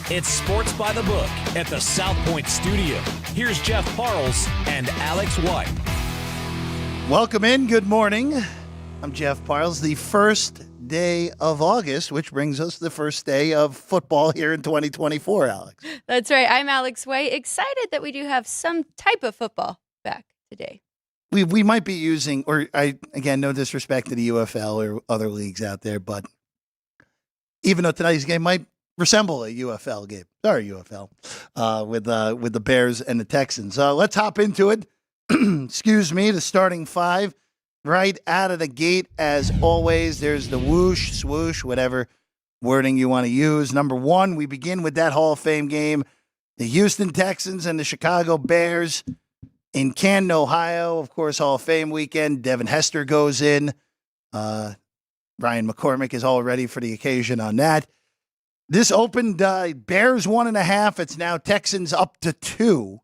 It's Sports by the Book at the South Point Studio. Here's Jeff Parles and Alex White. Welcome in. Good morning. I'm Jeff Parles. The first day of August, which brings us the first day of football here in 2024, Alex. That's right. I'm Alex White. Excited that we do have some type of football back today. We might be using, or again, no disrespect to the UFL or other leagues out there, but even though tonight's game might resemble a UFL game, sorry UFL, with the Bears and the Texans. Let's hop into it. Excuse me, the starting five right out of the gate. As always, there's the whoosh, swoosh, whatever wording you want to use. Number one, we begin with that Hall of Fame game, the Houston Texans and the Chicago Bears in Canton, Ohio. Of course, Hall of Fame weekend. Devin Hester goes in. Ryan McCormick is all ready for the occasion on that. This opened Bears 1.5. It's now Texans up to 2.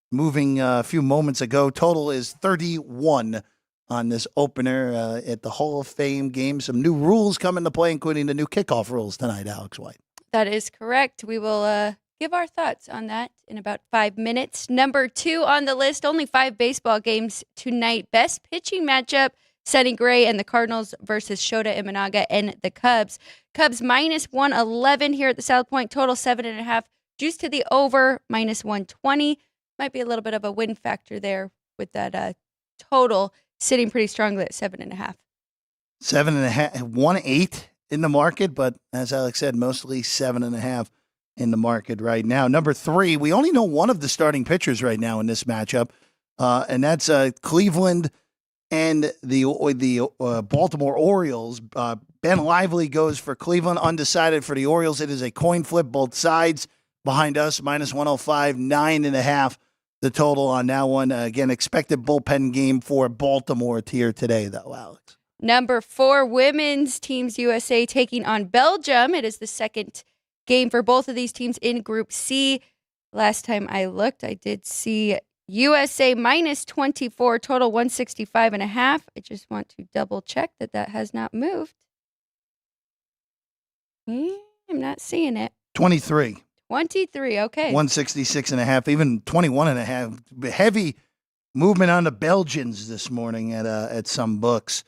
Moving a few moments ago. Total is 31 on this opener at the Hall of Fame game. Some new rules come into play, including the new kickoff rules tonight, Alex White. That is correct. We will give our thoughts on that in about 5 minutes. Number 2 on the list, only 5 baseball games tonight. Best pitching matchup, Sonny Gray and the Cardinals versus Shota Imanaga and the Cubs. Cubs minus 111 here at the South Point. Total 7.5. Juice to the over, minus 120. Might be a little bit of a win factor there with that total sitting pretty strongly at 7.5. 7.5, 1.8 in the market, but as Alex said, mostly 7.5 in the market right now. Number 3, we only know one of the starting pitchers right now in this matchup, and that's Cleveland and the Baltimore Orioles. Ben Lively goes for Cleveland, undecided for the Orioles. It is a coin flip, both sides. Behind us, minus 105, 9.5. The total on that one. Again, expected bullpen game for Baltimore here today, though, Alex. Number 4, women's teams USA taking on Belgium. It is the second game for both of these teams in Group C. Last time I looked, I did see USA minus 24, total 165.5. I just want to double check that has not moved. I'm not seeing it. 23. 23, okay. 166.5, even 21.5. Heavy movement on the Belgians this morning at some books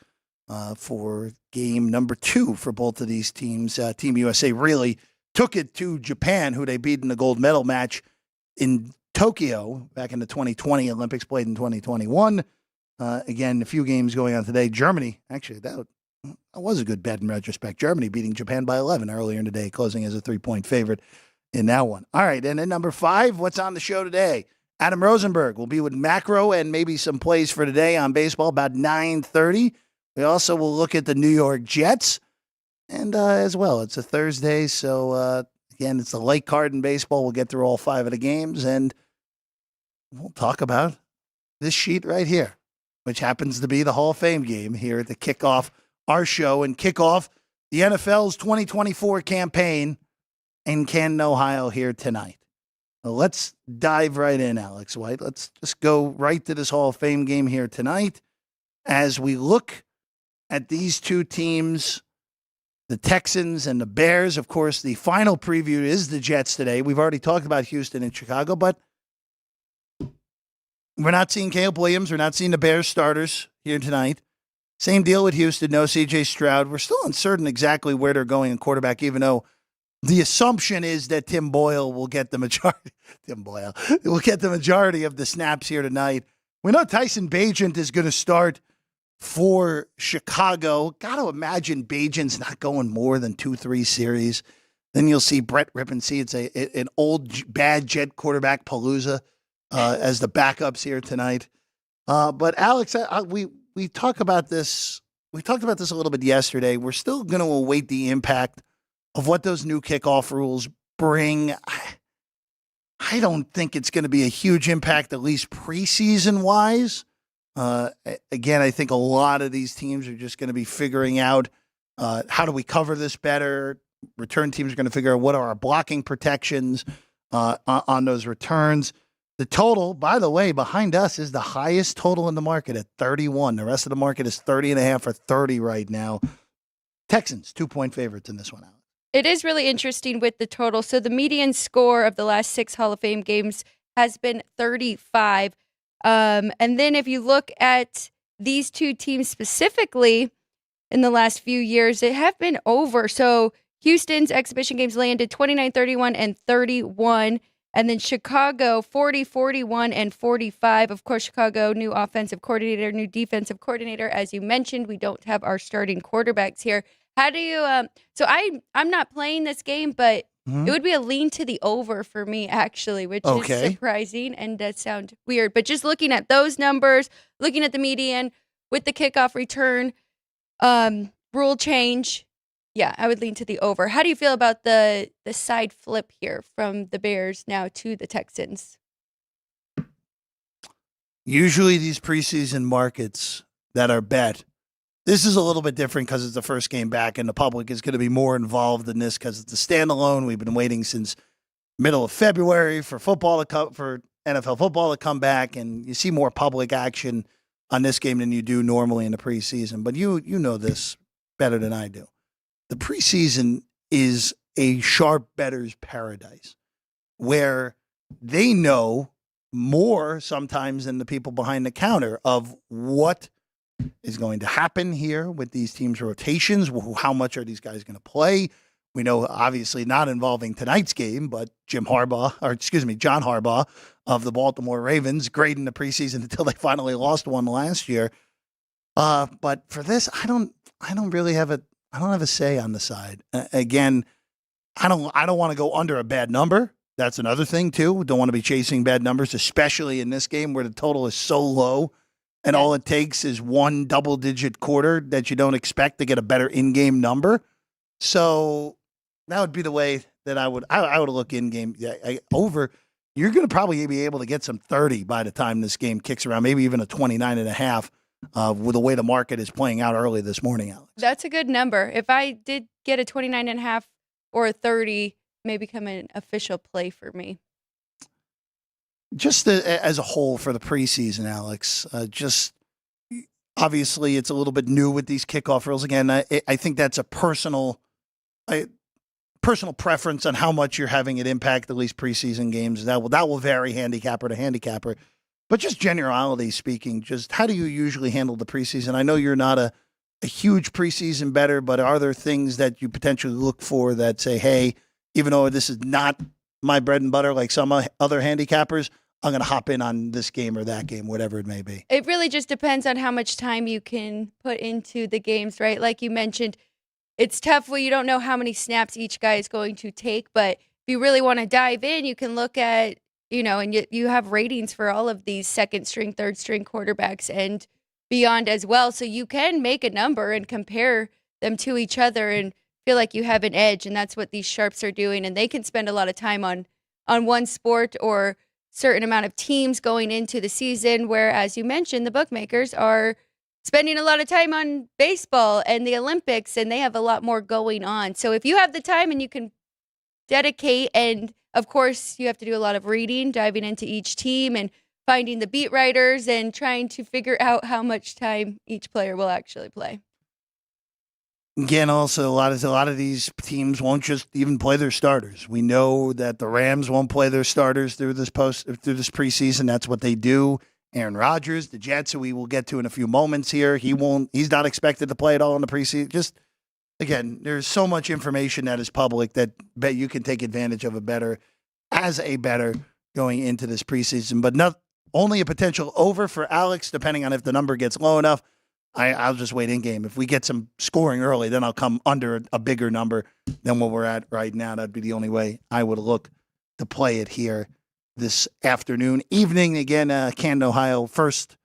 for game number 2 for both of these teams. Team USA really took it to Japan, who they beat in the gold medal match in Tokyo back in the 2020 Olympics, played in 2021. Again, a few games going on today. Germany, actually, that was a good bet in retrospect. Germany beating Japan by 11 earlier in the day, closing as a 3-point favorite in that one. All right, and then number 5, what's on the show today? Adam Rosenberg will be with macro and maybe some plays for today on baseball about 9:30. We also will look at the New York Jets, and as well, it's a Thursday, so again, it's a light card in baseball. We'll get through all 5 of the games, and we'll talk about this sheet right here, which happens to be the Hall of Fame game here at the kickoff our show and kick off the NFL's 2024 campaign in Canton, Ohio here tonight. Well, let's dive right in, Alex White. Let's just go right to this Hall of Fame game here tonight. As we look at these two teams, the Texans and the Bears, of course, the final preview is the Jets today. We've already talked about Houston and Chicago, but we're not seeing Caleb Williams. We're not seeing the Bears starters here tonight. Same deal with Houston. No C.J. Stroud. We're still uncertain exactly where they're going in quarterback, even though the assumption is that Tim Boyle will get the majority. Tim Boyle will get the majority of the snaps here tonight. We know Tyson Bagent is going to start for Chicago. Got to imagine Bagent's not going more than 2-3 series. Then you'll see Brett Rippensee. It's an old bad Jet quarterback palooza as the backups here tonight. But Alex, we talk about this. We talked about this a little bit yesterday. We're still going to await the impact of what those new kickoff rules bring. I don't think it's going to be a huge impact, at least preseason-wise. Again, I think a lot of these teams are just going to be figuring out how do we cover this better. Return teams are going to figure out what are our blocking protections on those returns. The total, by the way, behind us is the highest total in the market at 31. The rest of the market is 30.5 or 30 right now. Texans, 2-point favorites in this one, Alex. It is really interesting with the total. So the median score of the last 6 Hall of Fame games has been 35. And then if you look at these two teams specifically in the last few years, it have been over. So Houston's exhibition games landed 29, 31, and 31. And then Chicago, 40, 41, and 45. Of course, Chicago, new offensive coordinator, new defensive coordinator. As you mentioned, we don't have our starting quarterbacks here. How do you so I'm not playing this game, but it would be a lean to the over for me, actually, which is surprising and does sound weird. But just looking at those numbers, looking at the median with the kickoff return, rule change, yeah, I would lean to the over. How do you feel about the side flip here from the Bears now to the Texans? Usually these preseason markets that are bet, this is a little bit different because it's the first game back and the public is going to be more involved in this because it's a standalone. We've been waiting since middle of February for NFL football to come back, and you see more public action on this game than you do normally in the preseason. But you know this better than I do. The preseason is a sharp bettor's paradise where they know more sometimes than the people behind the counter of what is going to happen here with these teams' rotations. How much are these guys going to play? We know, obviously, not involving tonight's game, but John Harbaugh of the Baltimore Ravens, great in the preseason until they finally lost one last year. But for this, I don't have a say on the side. Again, I don't want to go under a bad number. That's another thing too. Don't want to be chasing bad numbers, especially in this game where the total is so low. And all it takes is one double-digit quarter that you don't expect to get a better in-game number. So that would be the way that I would look in-game. Over, you're going to probably be able to get some 30 by the time this game kicks around, maybe even a 29.5 with the way the market is playing out early this morning, Alex. That's a good number. If I did get a 29.5 or a 30, may become an official play for me. Just as a whole for the preseason, Alex, just obviously it's a little bit new with these kickoff rules. Again, I think that's a personal preference on how much you're having it impact at least preseason games. That will vary handicapper to handicapper. But just generality speaking, just how do you usually handle the preseason? I know you're not a huge preseason bettor, but are there things that you potentially look for that say, hey, even though this is not my bread and butter like some other handicappers, I'm going to hop in on this game or that game, whatever it may be? It really just depends on how much time you can put into the games, right? Like you mentioned, it's tough when you don't know how many snaps each guy is going to take. But if you really want to dive in, you can look at, and you have ratings for all of these second string, third string quarterbacks and beyond as well. So you can make a number and compare them to each other and feel like you have an edge. And that's what these sharps are doing. And they can spend a lot of time on one sport or certain amount of teams going into the season, where, as you mentioned, the bookmakers are spending a lot of time on baseball and the Olympics, and they have a lot more going on. So if you have the time and you can dedicate, and of course you have to do a lot of reading, diving into each team and finding the beat writers and trying to figure out how much time each player will actually play. Again, also a lot of these teams won't just even play their starters. We know that the Rams won't play their starters through this preseason. That's what they do. Aaron Rodgers, the Jets, who we will get to in a few moments here, he's not expected to play at all in the preseason. Just again, there's so much information that is public that bet you can take advantage of as a bettor going into this preseason. But not only a potential over for Alex, depending on if the number gets low enough. I'll just wait in game. If we get some scoring early, then I'll come under a bigger number than what we're at right now. That'd be the only way I would look to play it here this evening. Again, Canton, Ohio, first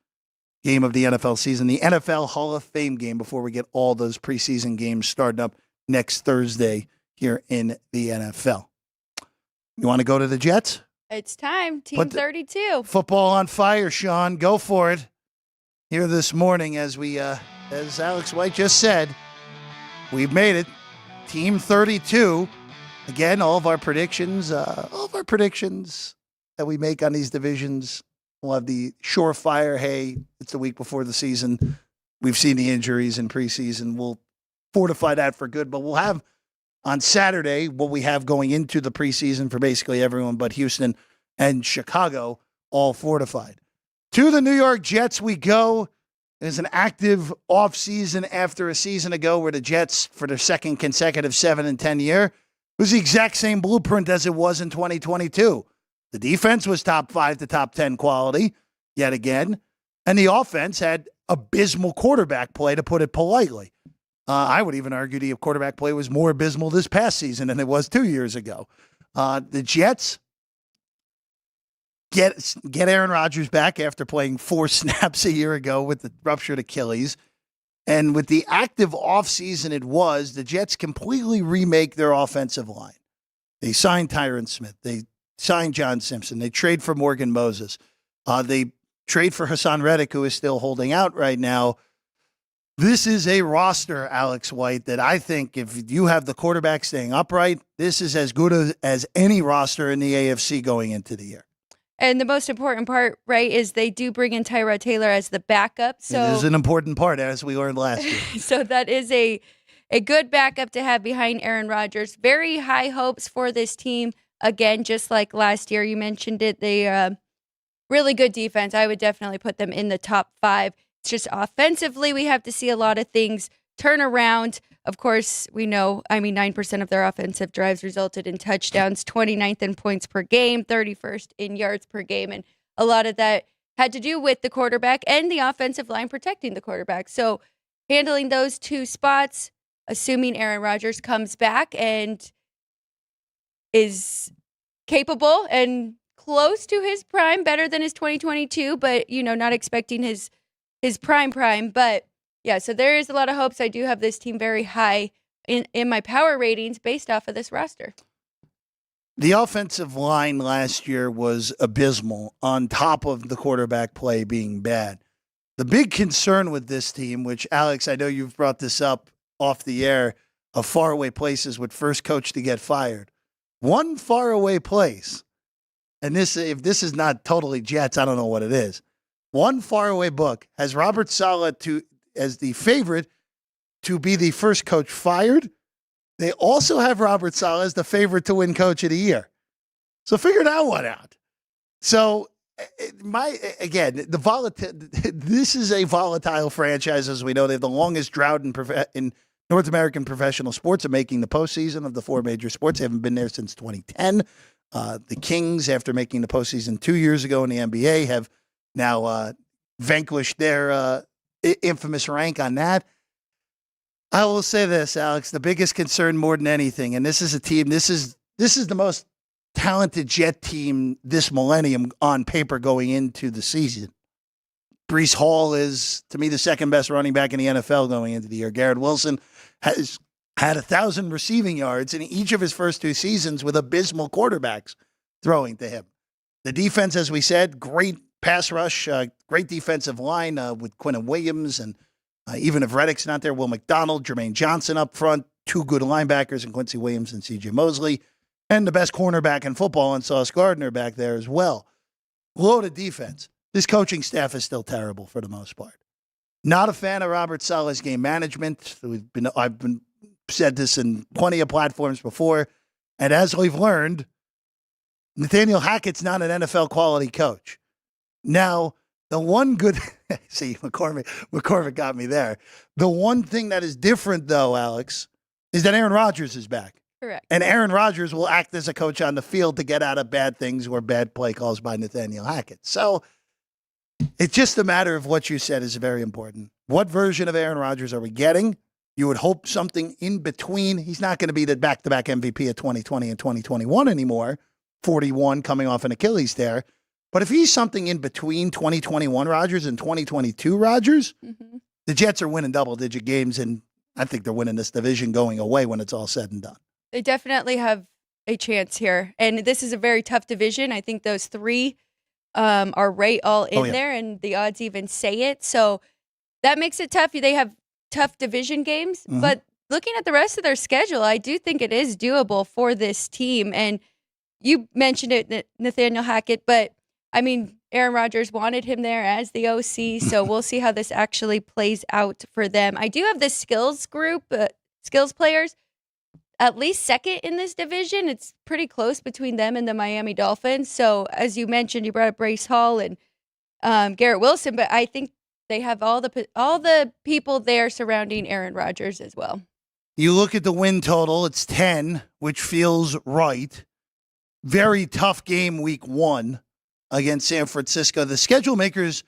game of the NFL season, the NFL Hall of Fame game before we get all those preseason games starting up next Thursday here in the NFL. You want to go to the Jets? It's time. Team 32. Football on fire, Sean. Go for it. Here this morning, as Alex White just said, we've made it. Team 32. Again, all of our predictions that we make on these divisions, we'll have the surefire, hey, it's the week before the season. We've seen the injuries in preseason. We'll fortify that for good, but we'll have on Saturday, what we have going into the preseason for basically everyone but Houston and Chicago, all fortified. To the New York Jets we go. There's an active offseason after a season ago where the Jets, for their second consecutive 7-10 year, it was the exact same blueprint as it was in 2022. The defense was top 5 to top 10 quality, yet again, and the offense had abysmal quarterback play, to put it politely. I would even argue the quarterback play was more abysmal this past season than it was 2 years ago. The Jets get Aaron Rodgers back after playing 4 snaps a year ago with the ruptured Achilles. And with the active offseason it was, the Jets completely remake their offensive line. They signed Tyron Smith. They signed John Simpson. They trade for Morgan Moses. They trade for Hassan Reddick, who is still holding out right now. This is a roster, Alex White, that I think if you have the quarterback staying upright, this is as good as any roster in the AFC going into the year. And the most important part, right, is they do bring in Tyrod Taylor as the backup. So it is an important part, as we learned last year. So that is a good backup to have behind Aaron Rodgers. Very high hopes for this team. Again, just like last year, you mentioned it. They really good defense. I would definitely put them in the top 5. It's just offensively, we have to see a lot of things turn around. Of course, we know, 9% of their offensive drives resulted in touchdowns, 29th in points per game, 31st in yards per game. And a lot of that had to do with the quarterback and the offensive line protecting the quarterback. So handling those 2 spots, assuming Aaron Rodgers comes back and is capable and close to his prime, better than his 2022, but, not expecting his prime. But yeah, so there is a lot of hopes. I do have this team very high in my power ratings based off of this roster. The offensive line last year was abysmal on top of the quarterback play being bad. The big concern with this team, which, Alex, I know you've brought this up off the air, of faraway places with first coach to get fired. One faraway place, and if this is not totally Jets, I don't know what it is. One faraway book has Robert Saleh as the favorite to be the first coach fired. They also have Robert Saleh as the favorite to win coach of the year. So figure that one out. So this is a volatile franchise, as we know. They have the longest drought in North American professional sports of making the postseason of the 4 major sports. They haven't been there since 2010. The Kings, after making the postseason 2 years ago in the NBA, have now vanquished their infamous rank on that. I will say this, Alex, the biggest concern more than anything, and this is a team, this is the most talented Jet team this millennium on paper going into the season. Breece Hall is, to me, the second best running back in the NFL going into the year. Garrett Wilson has had 1,000 receiving yards in each of his first 2 seasons with abysmal quarterbacks throwing to him. The defense, as we said, great pass rush, great defensive line with Quinnen Williams, and even if Reddick's not there, Will McDonald, Jermaine Johnson up front, 2 good linebackers in Quincy Williams and C.J. Mosley, and the best cornerback in football in Sauce Gardner back there as well. Loaded defense. This coaching staff is still terrible for the most part. Not a fan of Robert Saleh's game management. I've been said this in plenty of platforms before, and as we've learned, Nathaniel Hackett's not an NFL quality coach. Now, the one good see, McCormick got me there. The one thing that is different, though, Alex, is that Aaron Rodgers is back. Correct. And Aaron Rodgers will act as a coach on the field to get out of bad things or bad play calls by Nathaniel Hackett. So it's just a matter of what you said is very important. What version of Aaron Rodgers are we getting? You would hope something in between. He's not going to be the back-to-back MVP of 2020 and 2021 anymore, 41 coming off an Achilles tear. But if he's something in between 2021 Rodgers and 2022 Rodgers, the Jets are winning double-digit games, and I think they're winning this division going away when it's all said and done. They definitely have a chance here. And this is a very tough division. I think those 3 are right all in there, and the odds even say it. So that makes it tough. They have tough division games. But looking at the rest of their schedule, I do think it is doable for this team. And you mentioned it, Nathaniel Hackett, but Aaron Rodgers wanted him there as the OC, so we'll see how this actually plays out for them. I do have the skills group, skills players. at least second in this division. It's pretty close between them and the Miami Dolphins. So as you mentioned, you brought up Brace Hall and Garrett Wilson, but I think they have all the people there surrounding Aaron Rodgers as well. You look at the win total, it's 10, which feels right. Very tough game week 1 against San Francisco. The schedule makers,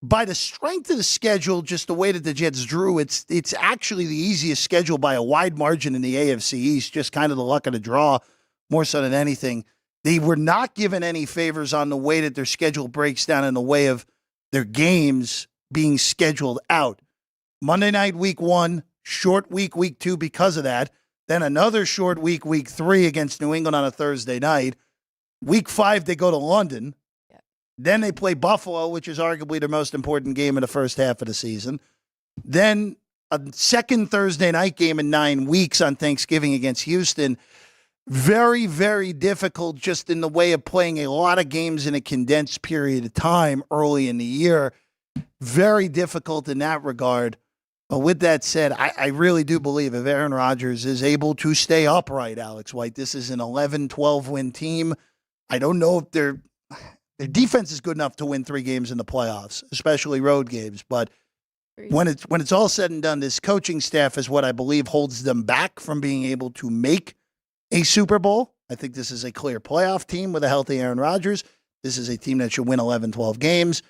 by the strength of the schedule, just the way that the Jets drew, it's actually the easiest schedule by a wide margin in the AFC East, just kind of the luck of the draw more so than anything. They were not given any favors on the way that their schedule breaks down in the way of their games being scheduled out. Monday night, week 1, short week 2 because of that. Then another short week 3 against New England on a Thursday night. Week 5, they go to London. Then they play Buffalo, which is arguably their most important game in the first half of the season. Then a second Thursday night game in 9 weeks on Thanksgiving against Houston. Very, very difficult just in the way of playing a lot of games in a condensed period of time early in the year. Very difficult in that regard. But with that said, I really do believe if Aaron Rodgers is able to stay upright, Alex White, this is an 11-12 win team. I don't know if their defense is good enough to win 3 games in the playoffs, especially road games. But when it's all said and done, this coaching staff is what I believe holds them back from being able to make a Super Bowl. I think this is a clear playoff team with a healthy Aaron Rodgers. This is a team that should win 11-12 games.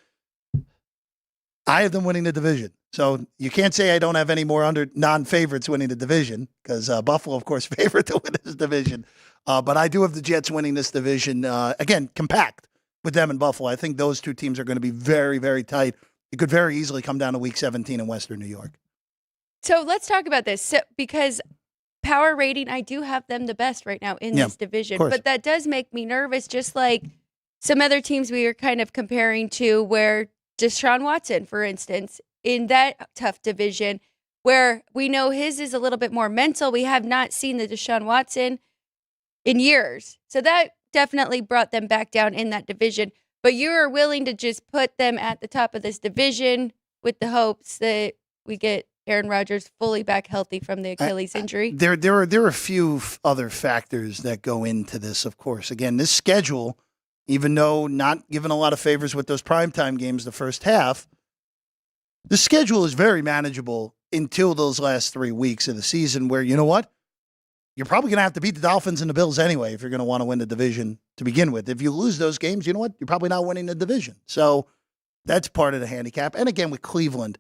I have them winning the division. So you can't say I don't have any more non-favorites winning the division because Buffalo, of course, favorite to win this division. But I do have the Jets winning this division. Again, compact with them and Buffalo. I think those two teams are going to be very, very tight. It could very easily come down to Week 17 in Western New York. So let's talk about this. So, because power rating, I do have them the best right now in this division. But that does make me nervous, just like some other teams we are kind of comparing to where Deshaun Watson, for instance, in that tough division where we know his is a little bit more mental. We have not seen the Deshaun Watson in years. So that definitely brought them back down in that division. But you are willing to just put them at the top of this division with the hopes that we get Aaron Rodgers fully back healthy from the Achilles injury? There are a few other factors that go into this, of course. Again, this schedule, even though not given a lot of favors with those primetime games the first half, the schedule is very manageable until those last 3 weeks of the season where, you know what? You're probably going to have to beat the Dolphins and the Bills anyway if you're going to want to win the division to begin with. If you lose those games, you know what? You're probably not winning the division. So that's part of the handicap. And again, with Cleveland,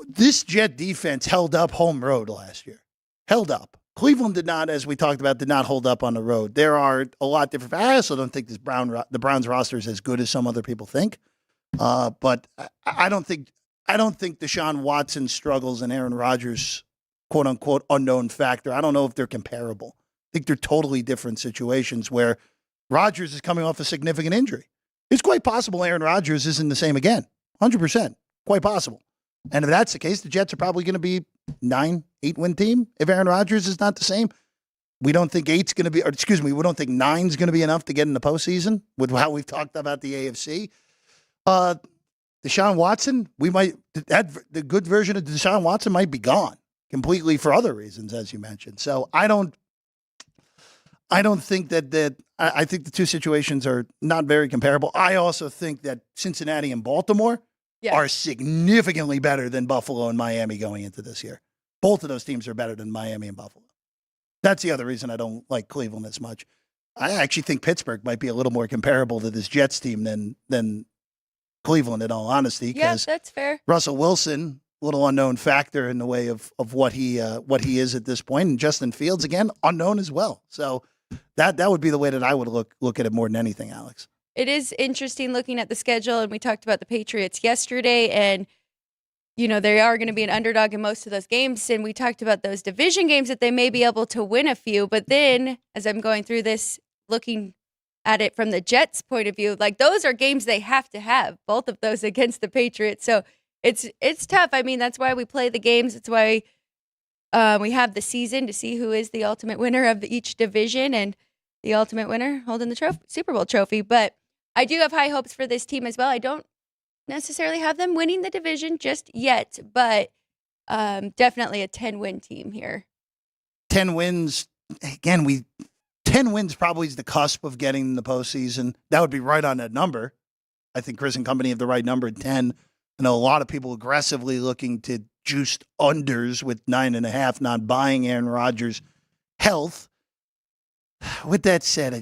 this Jet defense held up home road last year. Held up. Cleveland did not, as we talked about, did not hold up on the road. There are a lot different. I also don't think the Browns roster is as good as some other people think. But I don't think Deshaun Watson struggles and Aaron Rodgers, quote unquote, unknown factor. I don't know if they're comparable. I think they're totally different situations where Rodgers is coming off a significant injury. It's quite possible Aaron Rodgers isn't the same again. 100%. Quite possible. And if that's the case, the Jets are probably going to be 9-8 win team. If Aaron Rodgers is not the same, we don't think we don't think 9's going to be enough to get in the postseason with how we've talked about the AFC. Deshaun Watson, the good version of Deshaun Watson might be gone completely for other reasons, as you mentioned. So I don't think I think the two situations are not very comparable. I also think that Cincinnati and Baltimore are significantly better than Buffalo and Miami going into this year. Both of those teams are better than Miami and Buffalo. That's the other reason I don't like Cleveland as much. I actually think Pittsburgh might be a little more comparable to this Jets team than Cleveland, in all honesty. Yeah, that's fair. Russell Wilson, a little unknown factor in the way of what he is at this point, and Justin Fields, again, unknown as well. So that would be the way that I would look at it more than anything, Alex. It is interesting looking at the schedule, and we talked about the Patriots yesterday, and they are going to be an underdog in most of those games, and we talked about those division games that they may be able to win a few, but then as I'm going through this, looking at it from the Jets' point of view, like those are games they have to have, both of those against the Patriots, so it's tough. I mean, that's why we play the games. It's why we have the season to see who is the ultimate winner of each division, and the ultimate winner holding the Super Bowl trophy, but I do have high hopes for this team as well. I don't necessarily have them winning the division just yet, but definitely a 10-win team here. 10 wins. Again, 10 wins probably is the cusp of getting in the postseason. That would be right on that number. I think Chris and company have the right number at 10. I know a lot of people aggressively looking to juice unders with 9.5, not buying Aaron Rodgers' health. With that said,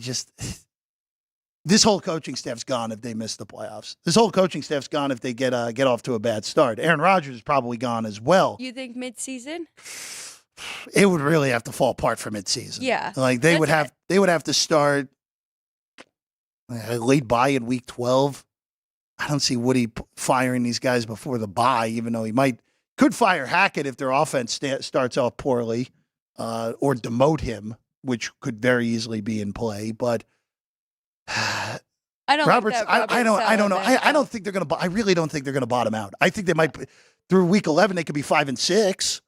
this whole coaching staff's gone if they miss the playoffs. This whole coaching staff's gone if they get off to a bad start. Aaron Rodgers is probably gone as well. You think midseason? It would really have to fall apart for midseason. Yeah, like they would have to start late bye in week 12. I don't see Woody firing these guys before the bye, even though he could fire Hackett if their offense starts off poorly, or demote him, which could very easily be in play. But I don't know. I don't think they're going to. I really don't think they're going to bottom out. I think they might through week 11. They could be 5-6.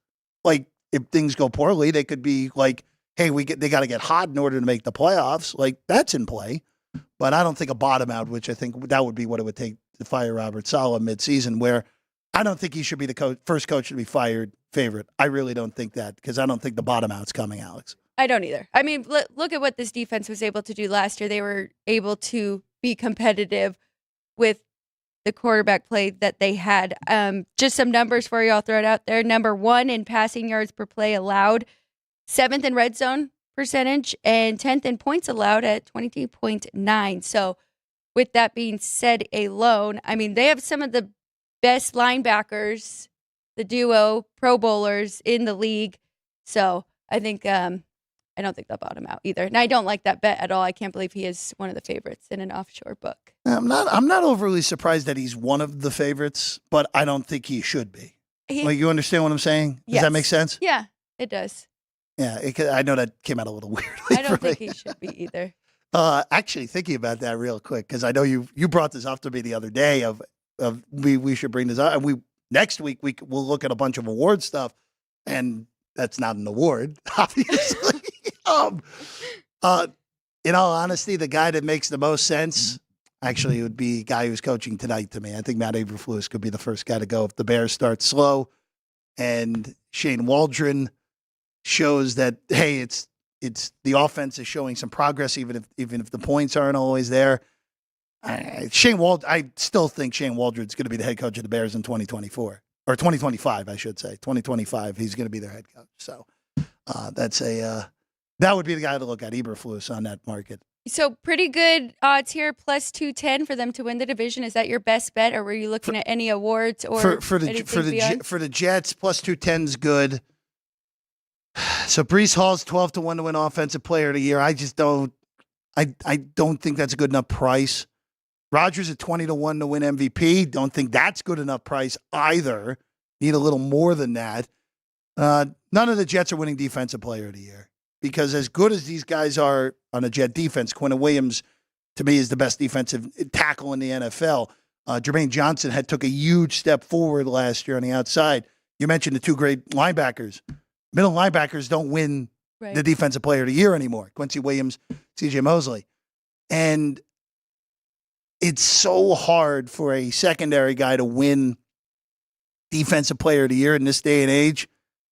Like if things go poorly, they could be like, hey, they got to get hot in order to make the playoffs. Like that's in play. But I don't think a bottom out, which I think that would be what it would take to fire Robert Saleh midseason, where I don't think he should be the first coach to be fired favorite. I really don't think that because I don't think the bottom out's coming, Alex. I don't either. I mean, look at what this defense was able to do last year. They were able to be competitive with the quarterback play that they had. Just some numbers for you. I'll throw it out there. Number 1 in passing yards per play allowed, 7th in red zone percentage, and 10th in points allowed at 22.9. So with that being said alone, I mean, they have some of the best linebackers, the duo Pro Bowlers in the league. So I think I don't think they'll bottom out either. And I don't like that bet at all. I can't believe he is one of the favorites in an offshore book. I'm not overly surprised that he's one of the favorites, but I don't think he should be. Like, you understand what I'm saying? Does that make sense? Yeah, it does. Yeah, I know that came out a little weirdly. I don't think he should be either. Actually, thinking about that real quick, because I know you brought this up to me the other day of we should bring this up. And next week we'll look at a bunch of award stuff, and that's not an award, obviously. In all honesty, the guy that makes the most sense actually would be a guy who's coaching tonight to me. I think Matt Eberflus could be the first guy to go if the Bears start slow, and Shane Waldron shows that, hey, it's the offense is showing some progress, even if the points aren't always there. I still think Shane Waldron's going to be the head coach of the Bears in 2024 or 2025, I should say. 2025, he's going to be their head coach. So that would be the guy to look at, Eberflus, on that market. So pretty good odds here, plus 210 for them to win the division. Is that your best bet, or were you looking at any awards or for the Jets? Plus 210's good. So Breece Hall's 12-1 to win Offensive Player of the Year. I just don't. I don't think that's a good enough price. Rodgers at 20-1 to win MVP. Don't think that's good enough price either. Need a little more than that. None of the Jets are winning Defensive Player of the Year because as good as these guys are on a Jet defense, Quinnen Williams to me is the best defensive tackle in the NFL. Jermaine Johnson took a huge step forward last year on the outside. You mentioned the two great linebackers. Middle linebackers don't win the Defensive Player of the Year anymore. Quincy Williams, C.J. Mosley. And it's so hard for a secondary guy to win Defensive Player of the Year in this day and age.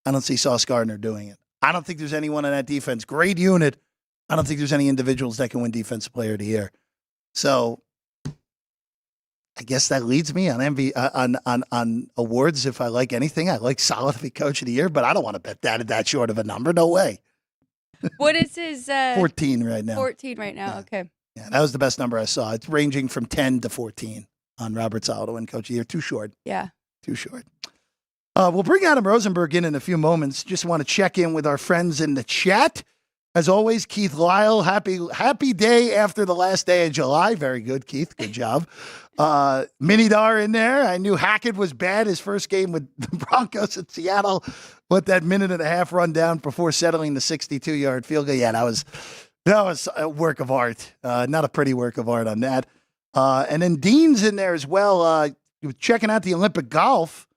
I don't see Sauce Gardner doing it. I don't think there's anyone on that defense. Great unit. I don't think there's any individuals that can win Defensive Player of the Year. So I guess that leads me on on awards. If I like anything, I like Saleh to be Coach of the Year, but I don't want to bet that at that short of a number. No way. What is his 14 right now? 14 right now. Yeah. Okay. Yeah, that was the best number I saw. It's ranging from 10 to 14 on Robert Saleh to win Coach of the Year. Too short. Yeah. Too short. We'll bring Adam Rosenberg in a few moments. Just want to check in with our friends in the chat. As always, Keith Lyle, happy day after the last day of July. Very good, Keith. Good job. Minidar in there. I knew Hackett was bad his first game with the Broncos in Seattle. But that minute and a half run down before settling the 62-yard field goal. Yeah, that was a work of art. Not a pretty work of art on that. And then Dean's in there as well. Checking out the Olympic golf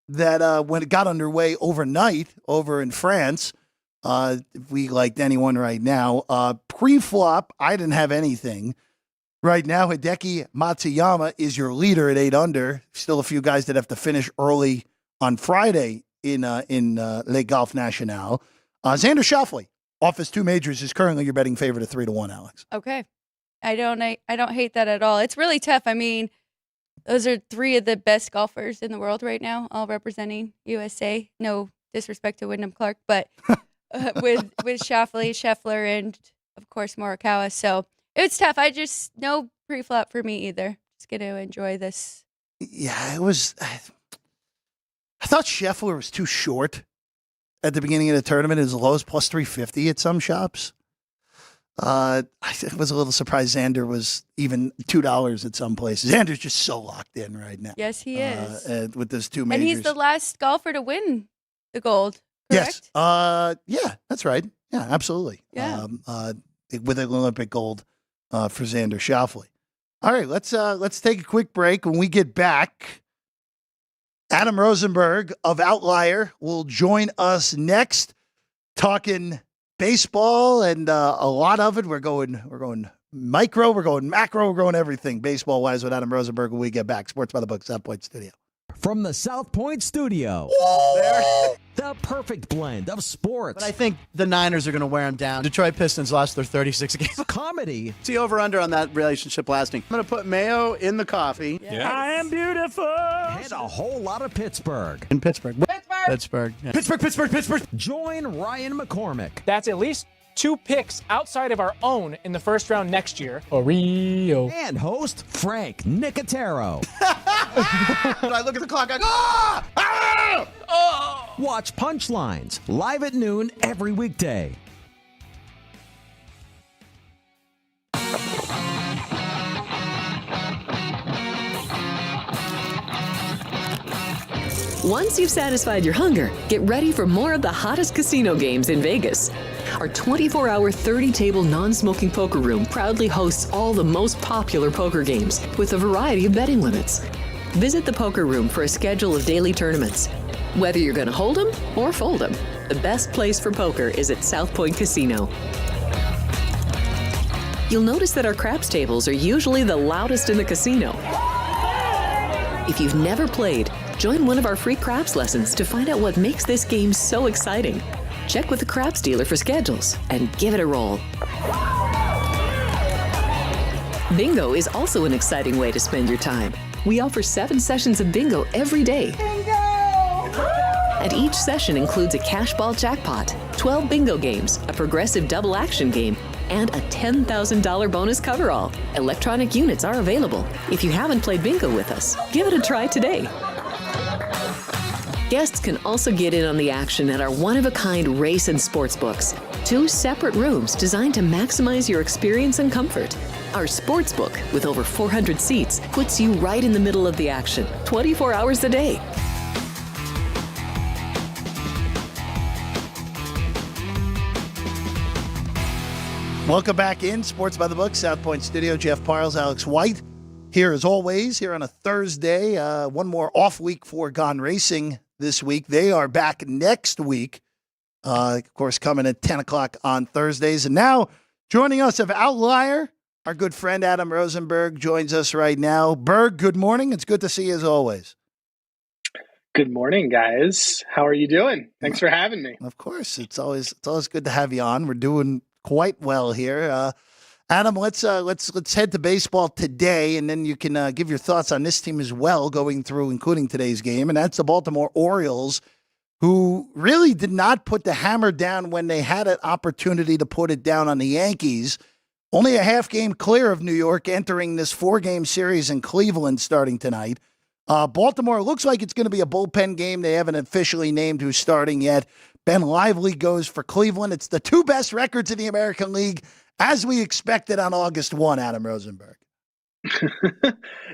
that when it got underway overnight over in France. If we liked anyone right now. Pre-flop, I didn't have anything. Right now, Hideki Matsuyama is your leader at 8 under. Still a few guys that have to finish early on Friday in Le Golf National. Xander Schauffele, off his 2 majors, is currently your betting favorite at 3-1, Alex. Okay. I don't hate that at all. It's really tough. I mean, those are 3 of the best golfers in the world right now, all representing USA. No disrespect to Wyndham Clark, but with Schauffele, Scheffler, and of course Morikawa. So it's tough. No pre-flop for me either. Just going to enjoy this. Yeah, it was. I thought Scheffler was too short at the beginning of the tournament. It was as low as plus 350 at some shops. I was a little surprised Xander was even $2 at some places. Xander's just so locked in right now. Yes, he is. With those 2 majors. And he's the last golfer to win the gold, correct? Yes. Yeah, that's right. Yeah, absolutely. Yeah. With an Olympic gold for Xander Schauffele. All right, let's take a quick break. When we get back, Adam Rosenberg of Outlier will join us next, talking baseball and a lot of it. We're going micro, we're going macro, we're going everything baseball wise with Adam Rosenberg when we get back. Sports by the Book, South Point Studio. From the South Point Studio, the perfect blend of sports. But I think the Niners are going to wear them down. Detroit Pistons lost their 36 games. Comedy. See over-under on that relationship lasting. I'm going to put mayo in the coffee. Yes. I am beautiful. And a whole lot of Pittsburgh. In Pittsburgh. Pittsburgh. Yeah. Pittsburgh. Join Ryan McCormick. That's at least 2 picks outside of our own in the first round next year. Oreo. And host Frank Nicotero. I look at the clock, I go, ah! Watch Punchlines live at noon every weekday. Once you've satisfied your hunger, get ready for more of the hottest casino games in Vegas. Our 24-hour, 30-table non-smoking poker room proudly hosts all the most popular poker games with a variety of betting limits. Visit the poker room for a schedule of daily tournaments. Whether you're going to hold 'em or fold 'em, the best place for poker is at South Point Casino. You'll notice that our craps tables are usually the loudest in the casino. If you've never played, join one of our free craps lessons to find out what makes this game so exciting. Check with the craps dealer for schedules and give it a roll. Bingo is also an exciting way to spend your time. We offer 7 sessions of bingo every day. Bingo! And each session includes a cash ball jackpot, 12 bingo games, a progressive double action game, and a $10,000 bonus coverall. Electronic units are available. If you haven't played bingo with us, give it a try today. Guests can also get in on the action at our one-of-a-kind race and sports books. 2 separate rooms designed to maximize your experience and comfort. Our sports book, with over 400 seats, puts you right in the middle of the action, 24 hours a day. Welcome back in Sports by the Book, South Point Studio. Jeff Parles, Alex White, here as always, here on a Thursday. One more off week for Gone Racing this week. They are back next week, of course, coming at 10 o'clock on Thursdays. And now, joining us of Outlier, our good friend Adam Rosenberg joins us right now. Berg, good morning. It's good to see you as always. Good morning, guys. How are you doing? Thanks for having me. Of course, it's always good to have you on. We're doing quite well here. Adam, let's head to baseball today, and then you can give your thoughts on this team as well, going through, including today's game, and that's the Baltimore Orioles, who really did not put the hammer down when they had an opportunity to put it down on the Yankees. Only a half game clear of New York entering this 4-game series in Cleveland starting tonight. Baltimore looks like it's going to be a bullpen game. They haven't officially named who's starting yet. Ben Lively goes for Cleveland. It's the 2 best records in the American League, as we expected on August 1, Adam Rosenberg.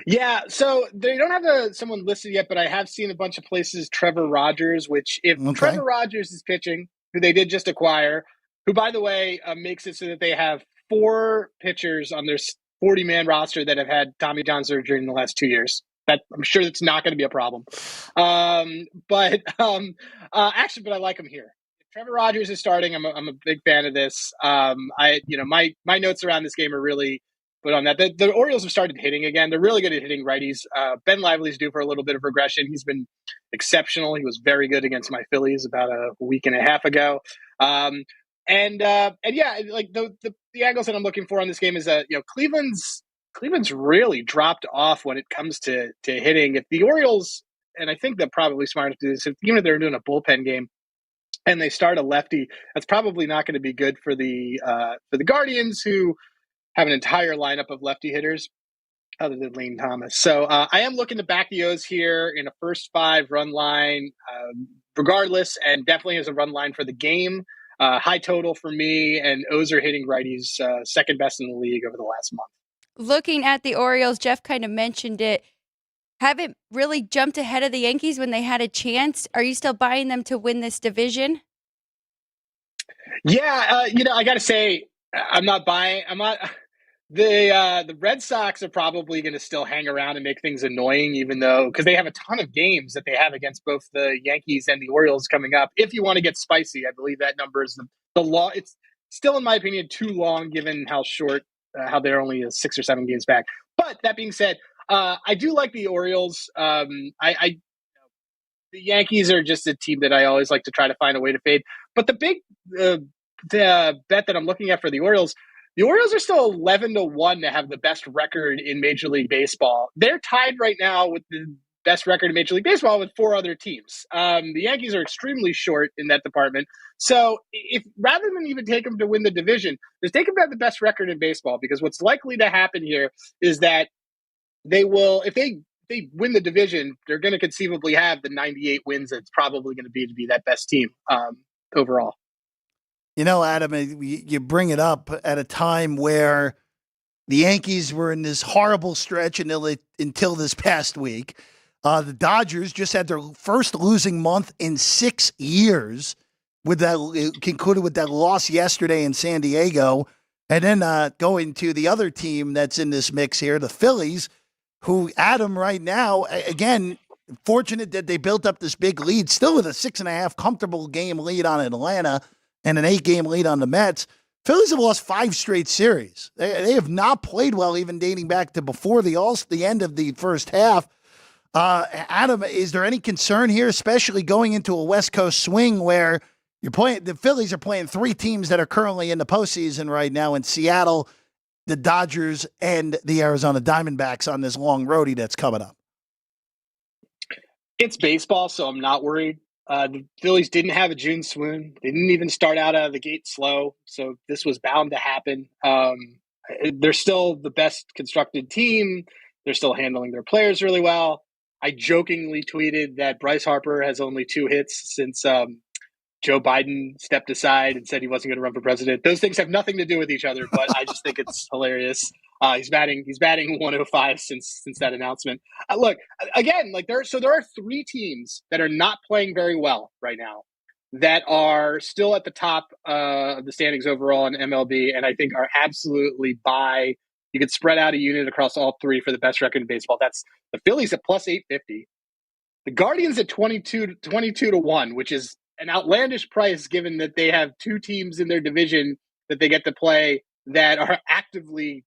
Yeah, so they don't have someone listed yet, but I have seen a bunch of places Trevor Rogers, which if Trevor Rogers is pitching, who they did just acquire, who, by the way, makes it so that they have 4 pitchers on their 40-man roster that have had Tommy John surgery in the last 2 years. That I'm sure that's not going to be a problem. But I like him here. If Trevor Rogers is starting, I'm a big fan of this. My notes around this game are really put on that. The Orioles have started hitting again. They're really good at hitting righties. Ben Lively's due for a little bit of regression. He's been exceptional. He was very good against my Phillies about a week and a half ago. And yeah, like the angles that I'm looking for on this game is that, Cleveland's really dropped off when it comes to hitting. If the Orioles, and I think they're probably smart to do this, even if they're doing a bullpen game and they start a lefty, that's probably not going to be good for the Guardians, who have an entire lineup of lefty hitters other than Lane Thomas. So I am looking to back the O's here in a first 5 run line, regardless, and definitely as a run line for the game. High total for me, and O's are hitting righties second best in the league over the last month. Looking at the Orioles, Jeff kind of mentioned it, haven't really jumped ahead of the Yankees when they had a chance. Are you still buying them to win this division? Yeah, I got to say, I'm not buying. I'm not. The Red Sox are probably going to still hang around and make things annoying, even though, because they have a ton of games that they have against both the Yankees and the Orioles coming up. If you want to get spicy, I believe that number is the law. It's still, in my opinion, too long given how short, how they're only 6 or 7 games back. But that being said, I do like the Orioles. The Yankees are just a team that I always like to try to find a way to fade. But the big the bet that I'm looking at for the Orioles are still 11-1 to have the best record in Major League Baseball. They're tied right now with the best record in Major League Baseball with 4 other teams. The Yankees are extremely short in that department. So if rather than even take them to win the division, just take them to have the best record in baseball, because what's likely to happen here is that they will, if they win the division, they're going to conceivably have the 98 wins that's probably going to be that best team overall. Adam, you bring it up at a time where the Yankees were in this horrible stretch until this past week. The Dodgers just had their first losing month in 6 years, concluded with that loss yesterday in San Diego. And then going to the other team that's in this mix here, the Phillies, who, Adam, right now, again, fortunate that they built up this big lead, still with a 6.5 comfortable game lead on Atlanta and an 8-game lead on the Mets. Phillies have lost 5 straight series. They have not played well, even dating back to before the end of the first half. Adam, is there any concern here, especially going into a West Coast swing where the Phillies are playing 3 teams that are currently in the postseason right now in Seattle, the Dodgers, and the Arizona Diamondbacks on this long roadie that's coming up? It's baseball, so I'm not worried. The Phillies didn't have a June swoon. They didn't even start out of the gate slow, so this was bound to happen. They're still the best constructed team. They're still handling their players really well. I jokingly tweeted that Bryce Harper has only 2 hits since Joe Biden stepped aside and said he wasn't going to run for president. Those things have nothing to do with each other, but I just think it's hilarious. He's batting 105 since that announcement. Look, again, there are 3 teams that are not playing very well right now that are still at the top of the standings overall in MLB, and I think are absolutely buy. You could spread out a unit across all 3 for the best record in baseball. That's the Phillies at plus 850, the Guardians at 22-1, which is an outlandish price given that they have 2 teams in their division that they get to play that have actively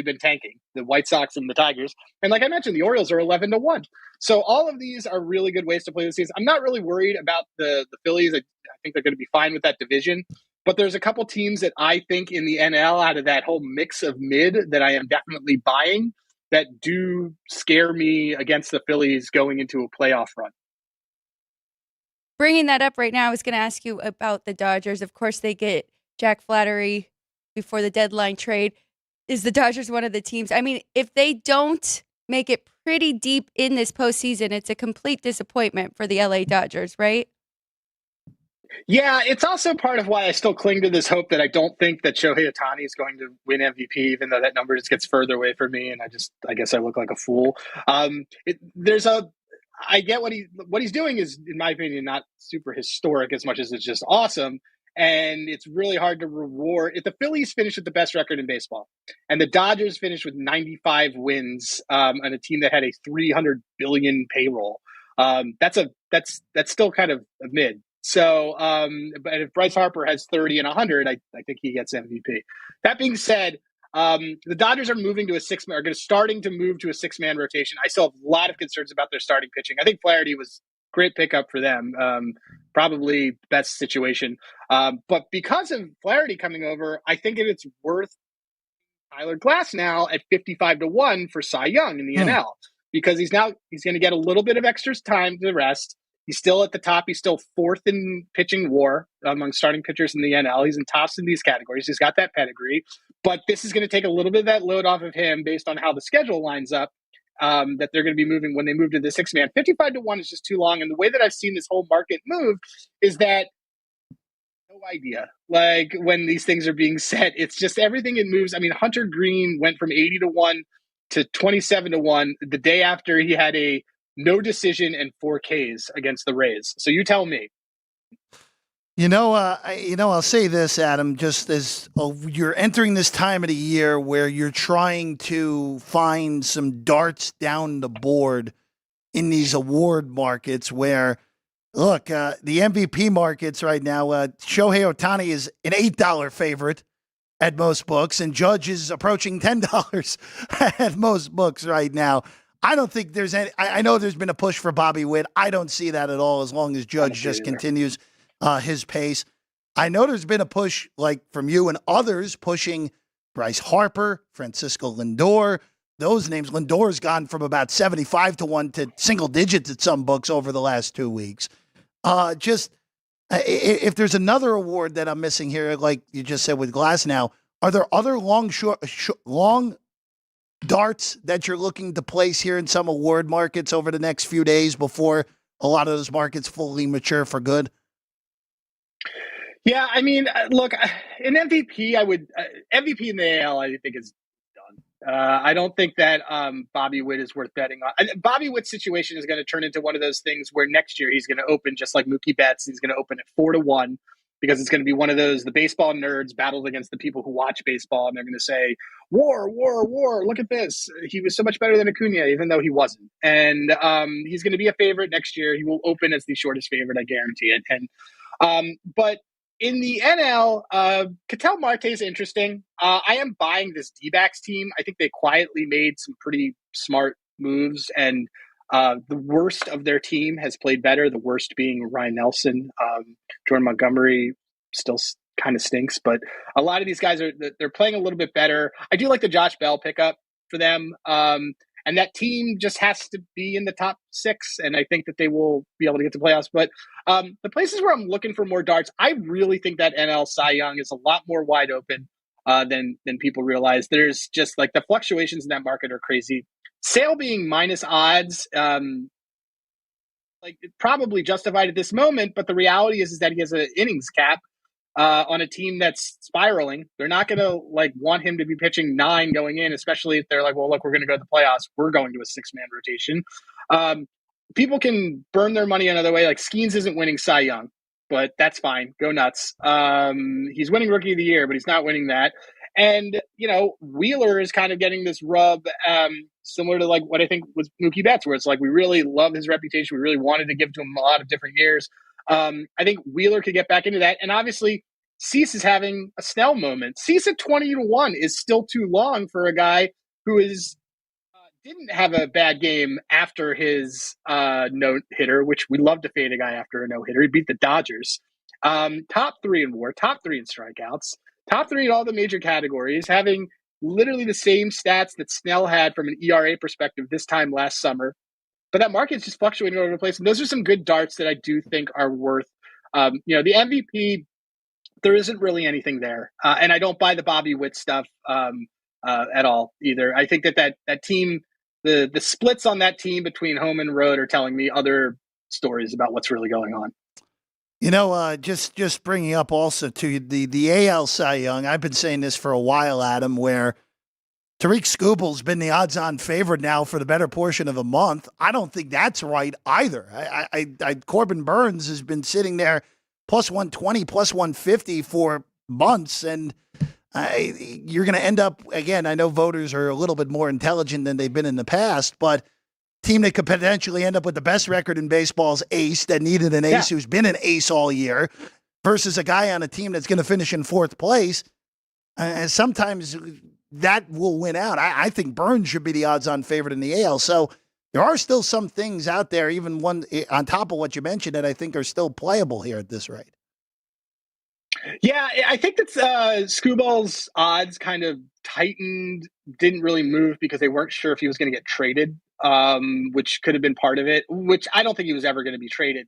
been tanking, the White Sox and the Tigers. And like I mentioned, the Orioles are 11-1. So all of these are really good ways to play the season. I'm not really worried about the Phillies. I think they're going to be fine with that division. But there's a couple teams that I think in the NL, out of that whole mix of mid, that I am definitely buying, that do scare me against the Phillies going into a playoff run. Bringing that up right now, I was going to ask you about the Dodgers. Of course, they get Jack Flaherty before the deadline trade. Is the Dodgers one of the teams? I mean, if they don't make it pretty deep in this postseason, it's a complete disappointment for the LA Dodgers, right? Yeah, it's also part of why I still cling to this hope that I don't think that Shohei Ohtani is going to win MVP, even though that number just gets further away from me, and I guess I look like a fool. I get what he's doing is, in my opinion, not super historic as much as it's just awesome. And it's really hard to reward. If the Phillies finish with the best record in baseball and the Dodgers finish with 95 wins on a team that had a $300 billion payroll, that's still kind of a mid. So, but if Bryce Harper has 30 and 100, I think he gets MVP. That being said, the Dodgers are starting to move to a 6-man rotation. I still have a lot of concerns about their starting pitching. I think Flaherty was great pickup for them. Probably best situation. But because of Flaherty coming over, I think it's worth Tyler Glass now at 55-1 for Cy Young in the NL, because he's going to get a little bit of extra time to rest. He's still at the top. He's still fourth in pitching WAR among starting pitchers in the NL. He's in tops in these categories. He's got that pedigree, but this is going to take a little bit of that load off of him based on how the schedule lines up. That they're going to be moving when they move to the 6-man. 55-1 is just too long. And the way that I've seen this whole market move is that no idea. Like when these things are being set, it's just everything it moves. I mean, Hunter Green went from 80-1 to 27-1 the day after he had a no decision and 4 Ks against the Rays. So you tell me. I'll say this, Adam, just as you're entering this time of the year where you're trying to find some darts down the board in these award markets where, look, the MVP markets right now, Shohei Ohtani is an $8 favorite at most books, and Judge is approaching $10 at most books right now. I don't think there's any – I know there's been a push for Bobby Witt. I don't see that at all as long as Judge just continues – his pace. I know there's been a push like from you and others pushing Bryce Harper, Francisco Lindor. Those names, Lindor's gone from about 75-1 to single digits at some books over the last 2 weeks. If there's another award that I'm missing here, like you just said with Glass now, are there other long darts that you're looking to place here in some award markets over the next few days before a lot of those markets fully mature for good? Yeah, I mean, look, an MVP, MVP in the AL, I think is done. I don't think that Bobby Witt is worth betting on. Bobby Witt's situation is going to turn into one of those things where next year he's going to open just like Mookie Betts. He's going to open at 4-1 because it's going to be one of those, the baseball nerds battled against the people who watch baseball, and they're going to say, war, look at this. He was so much better than Acuna, even though he wasn't. And he's going to be a favorite next year. He will open as the shortest favorite, I guarantee it. And but in the NL, Ketel Marte is interesting. I am buying this D-backs team. I think they quietly made some pretty smart moves, and the worst of their team has played better, the worst being Ryan Nelson. Jordan Montgomery still kind of stinks, but a lot of these guys they're playing a little bit better. I do like the Josh Bell pickup for them. And that team just has to be in the top 6, and I think that they will be able to get to playoffs. But the places where I'm looking for more darts, I really think that NL Cy Young is a lot more wide open than people realize. There's just like the fluctuations in that market are crazy. Sale being minus odds, like probably justified at this moment, but the reality is that he has an innings cap on a team that's spiraling. They're not going to want him to be pitching 9 going in, especially if they're like, well, look, we're going to go to the playoffs. We're going to a 6-man rotation. People can burn their money another way. Like Skeens isn't winning Cy Young, but that's fine. Go nuts. He's winning Rookie of the Year, but he's not winning that. And, Wheeler is kind of getting this rub similar to like what I think was Mookie Betts, where it's like we really love his reputation. We really wanted to give to him a lot of different years. I think Wheeler could get back into that. And obviously, Cease is having a Snell moment. Cease at 20-1 is still too long for a guy who didn't have a bad game after his no-hitter, which we love to fade a guy after a no-hitter. He beat the Dodgers. Top 3 in WAR, top 3 in strikeouts, top 3 in all the major categories, having literally the same stats that Snell had from an ERA perspective this time last summer. But that market's just fluctuating all over the place. And those are some good darts that I do think are worth, the MVP, there isn't really anything there. And I don't buy the Bobby Witt stuff at all either. I think that team, the splits on that team between home and road are telling me other stories about what's really going on. Just bringing up also to the AL Cy Young, I've been saying this for a while, Adam, where Tariq Skubal's been the odds-on favorite now for the better portion of a month. I don't think that's right either. Corbin Burns has been sitting there plus 120, plus 150 for months, and you're going to end up, again, I know voters are a little bit more intelligent than they've been in the past, but team that could potentially end up with the best record in baseball's ace that needed an ace who's been an ace all year versus a guy on a team that's going to finish in 4th place. And sometimes that will win out. I think Burns should be the odds-on favorite in the AL. So there are still some things out there, even one on top of what you mentioned, that I think are still playable here at this rate. Yeah, I think that Scooball's odds kind of tightened, didn't really move because they weren't sure if he was going to get traded, which could have been part of it, which I don't think he was ever going to be traded.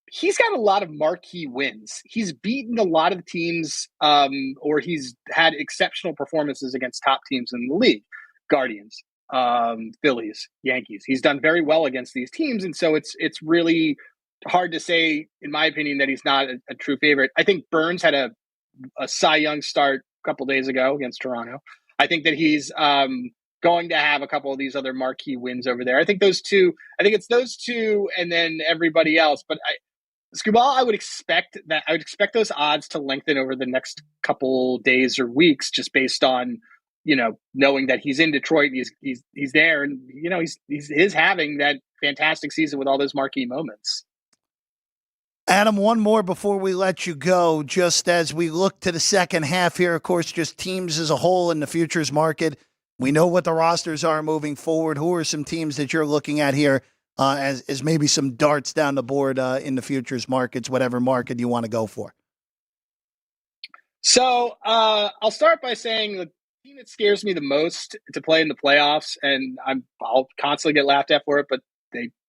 He's got a lot of marquee wins. He's beaten a lot of teams, or he's had exceptional performances against top teams in the league. Guardians, Phillies, Yankees. He's done very well against these teams, and so it's really hard to say, in my opinion, that he's not a true favorite. I think Burns had a Cy Young start a couple days ago against Toronto. I think that he's going to have a couple of these other marquee wins over there. I think it's those two and then everybody else. But Scooball, I would expect those odds to lengthen over the next couple days or weeks, just based on, knowing that he's in Detroit, he's there, and he's having that fantastic season with all those marquee moments. Adam, one more before we let you go. Just as we look to the second half here, of course, just teams as a whole in the futures market. We know what the rosters are moving forward. Who are some teams that you're looking at here as maybe some darts down the board in the futures markets, whatever market you want to go for? So I'll start by saying the team that scares me the most to play in the playoffs, and I'll constantly get laughed at for it, but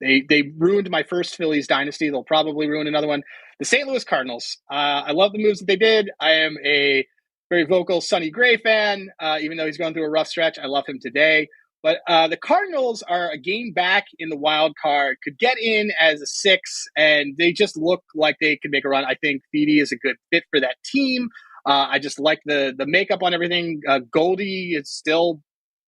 They ruined my first Phillies dynasty. They'll probably ruin another one. The St. Louis Cardinals. I love the moves that they did. I am a very vocal Sonny Gray fan, even though he's going through a rough stretch. I love him today. But the Cardinals are a game back in the wild card, could get in as a 6, and they just look like they could make a run. I think Fede is a good fit for that team. I just like the makeup on everything. Goldie is still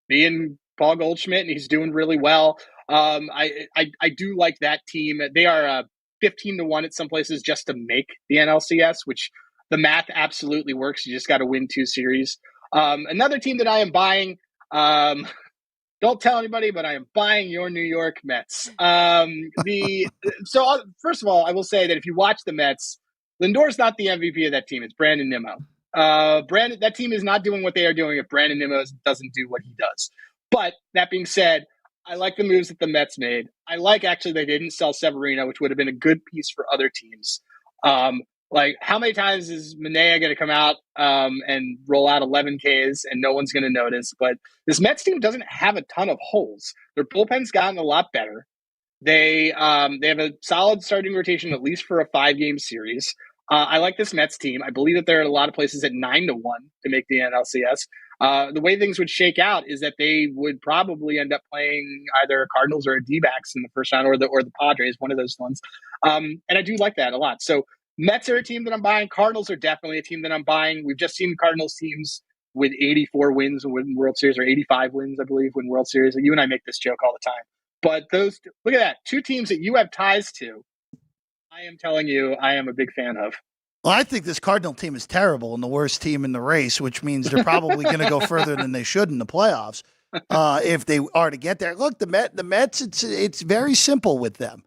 being Paul Goldschmidt, and he's doing really well. I do like that team. They are 15-1 at some places just to make the NLCS, which the math absolutely works. You just got to win 2 series. Another team that I am buying, don't tell anybody, but I am buying your New York Mets. So first of all, I will say that if you watch the Mets, Lindor's not the MVP of that team. It's Brandon Nimmo. That team is not doing what they are doing if Brandon Nimmo doesn't do what he does. But that being said, I like the moves that the Mets made. I like actually they didn't sell Severino, which would have been a good piece for other teams. How many times is Manaea going to come out and roll out 11 Ks and no one's going to notice? But this Mets team doesn't have a ton of holes. Their bullpen's gotten a lot better. They have a solid starting rotation, at least for a 5-game series. I like this Mets team. I believe that they're at a lot of places at 9-1 to make the NLCS. The way things would shake out is that they would probably end up playing either Cardinals or D-backs in the first round, or the Padres, one of those ones. And I do like that a lot. So Mets are a team that I'm buying. Cardinals are definitely a team that I'm buying. We've just seen Cardinals teams with 84 wins win World Series, or 85 wins, I believe, win World Series. You and I make this joke all the time. But look at that. 2 teams that you have ties to, I am telling you, I am a big fan of. Well, I think this Cardinal team is terrible and the worst team in the race, which means they're probably going to go further than they should in the playoffs if they are to get there. Look, the Mets, it's very simple with them.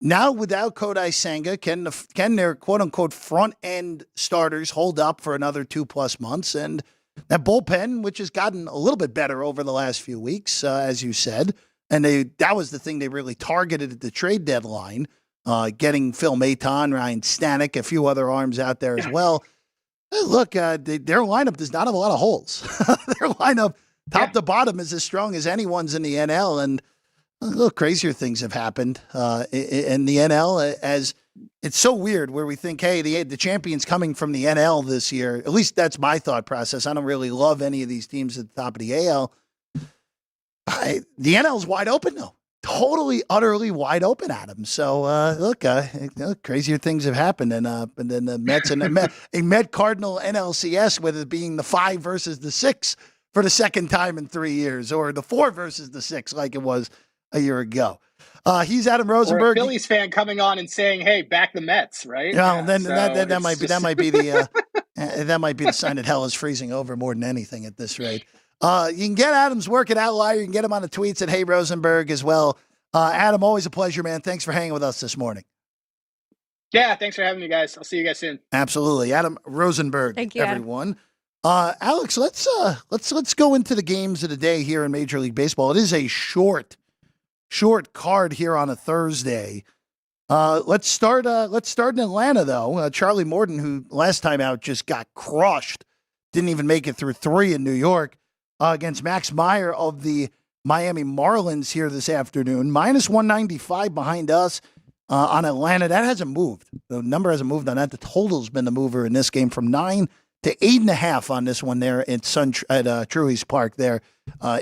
Now, without Kodai Senga, can their quote-unquote front-end starters hold up for another 2+ months? And that bullpen, which has gotten a little bit better over the last few weeks, as you said, and that was the thing they really targeted at the trade deadline, getting Phil Maton, Ryan Stanek, a few other arms out there as well. Look, their lineup does not have a lot of holes. Their lineup, top to bottom, is as strong as anyone's in the NL. And a little crazier things have happened in the NL. As it's so weird where we think, hey, the champion's coming from the NL this year. At least that's my thought process. I don't really love any of these teams at the top of the AL. The NL's wide open, though. Totally, utterly wide open, Adam. So, look, crazier things have happened. And then the Mets and a Met Cardinal NLCS, with it being the 5 versus the 6 for the second time in 3 years, or the 4 versus the 6 like it was a year ago. He's Adam Rosenberg. Or a Phillies fan coming on and saying, "Hey, back the Mets," right? Well, then that might be that might be the sign that hell is freezing over more than anything at this rate. You can get Adam's work at Outlier. You can get him on the tweets at Hey Rosenberg as well. Adam, always a pleasure, man. Thanks for hanging with us this morning. Yeah, thanks for having me, guys. I'll see you guys soon. Absolutely, Adam Rosenberg. Thank you, everyone. Alex, let's go into the games of the day here in Major League Baseball. It is a short short card here on a Thursday. Let's start in Atlanta, though. Charlie Morton, who last time out just got crushed, didn't even make it through 3 in New York, against Max Meyer of the Miami Marlins here this afternoon. Minus 195 behind us on Atlanta. That hasn't moved. The number hasn't moved on that. The total's been the mover in this game from 9 to 8.5 on this one there at Truist Park there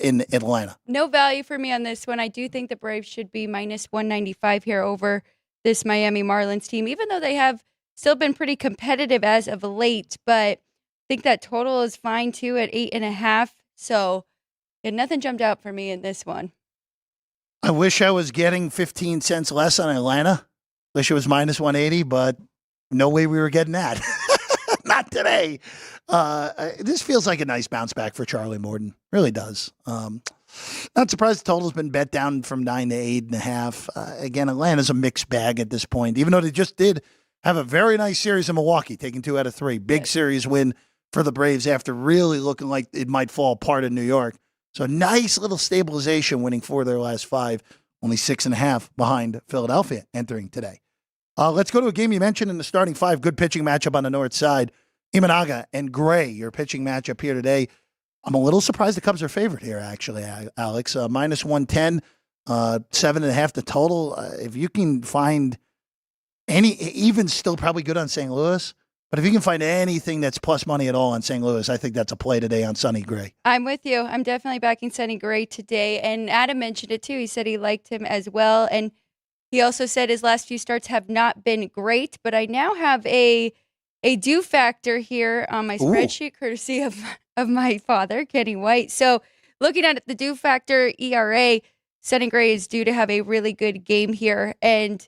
in Atlanta. No value for me on this one. I do think the Braves should be minus 195 here over this Miami Marlins team, even though they have still been pretty competitive as of late. But I think that total is fine too at 8.5. So yeah, nothing jumped out for me in this one. I wish I was getting 15 cents less on Atlanta. Wish it was minus 180, but no way we were getting that. Not today. This feels like a nice bounce back for Charlie Morton. Really does. Not surprised the total's been bet down from 9 to 8.5. Again, Atlanta's a mixed bag at this point, even though they just did have a very nice series in Milwaukee, taking 2 out of 3. Big series win for the Braves after really looking like it might fall apart in New York. So nice little stabilization, winning 4 of their last 5, only 6.5 behind Philadelphia entering today. Let's go to a game you mentioned in the starting 5. Good pitching matchup on the north side. Imanaga and Gray, your pitching matchup here today. I'm a little surprised the Cubs are favored here, actually, Alex. Minus 110, 7.5 the total. If you can find any, even still probably good on St. Louis, but if you can find anything that's plus money at all on St. Louis, I think that's a play today on Sonny Gray. I'm with you. I'm definitely backing Sonny Gray today. And Adam mentioned it too. He said he liked him as well. And he also said his last few starts have not been great, but I now have a do factor here on my spreadsheet, courtesy of my father, Kenny White. So looking at the do factor ERA, Sonny Gray is due to have a really good game here. And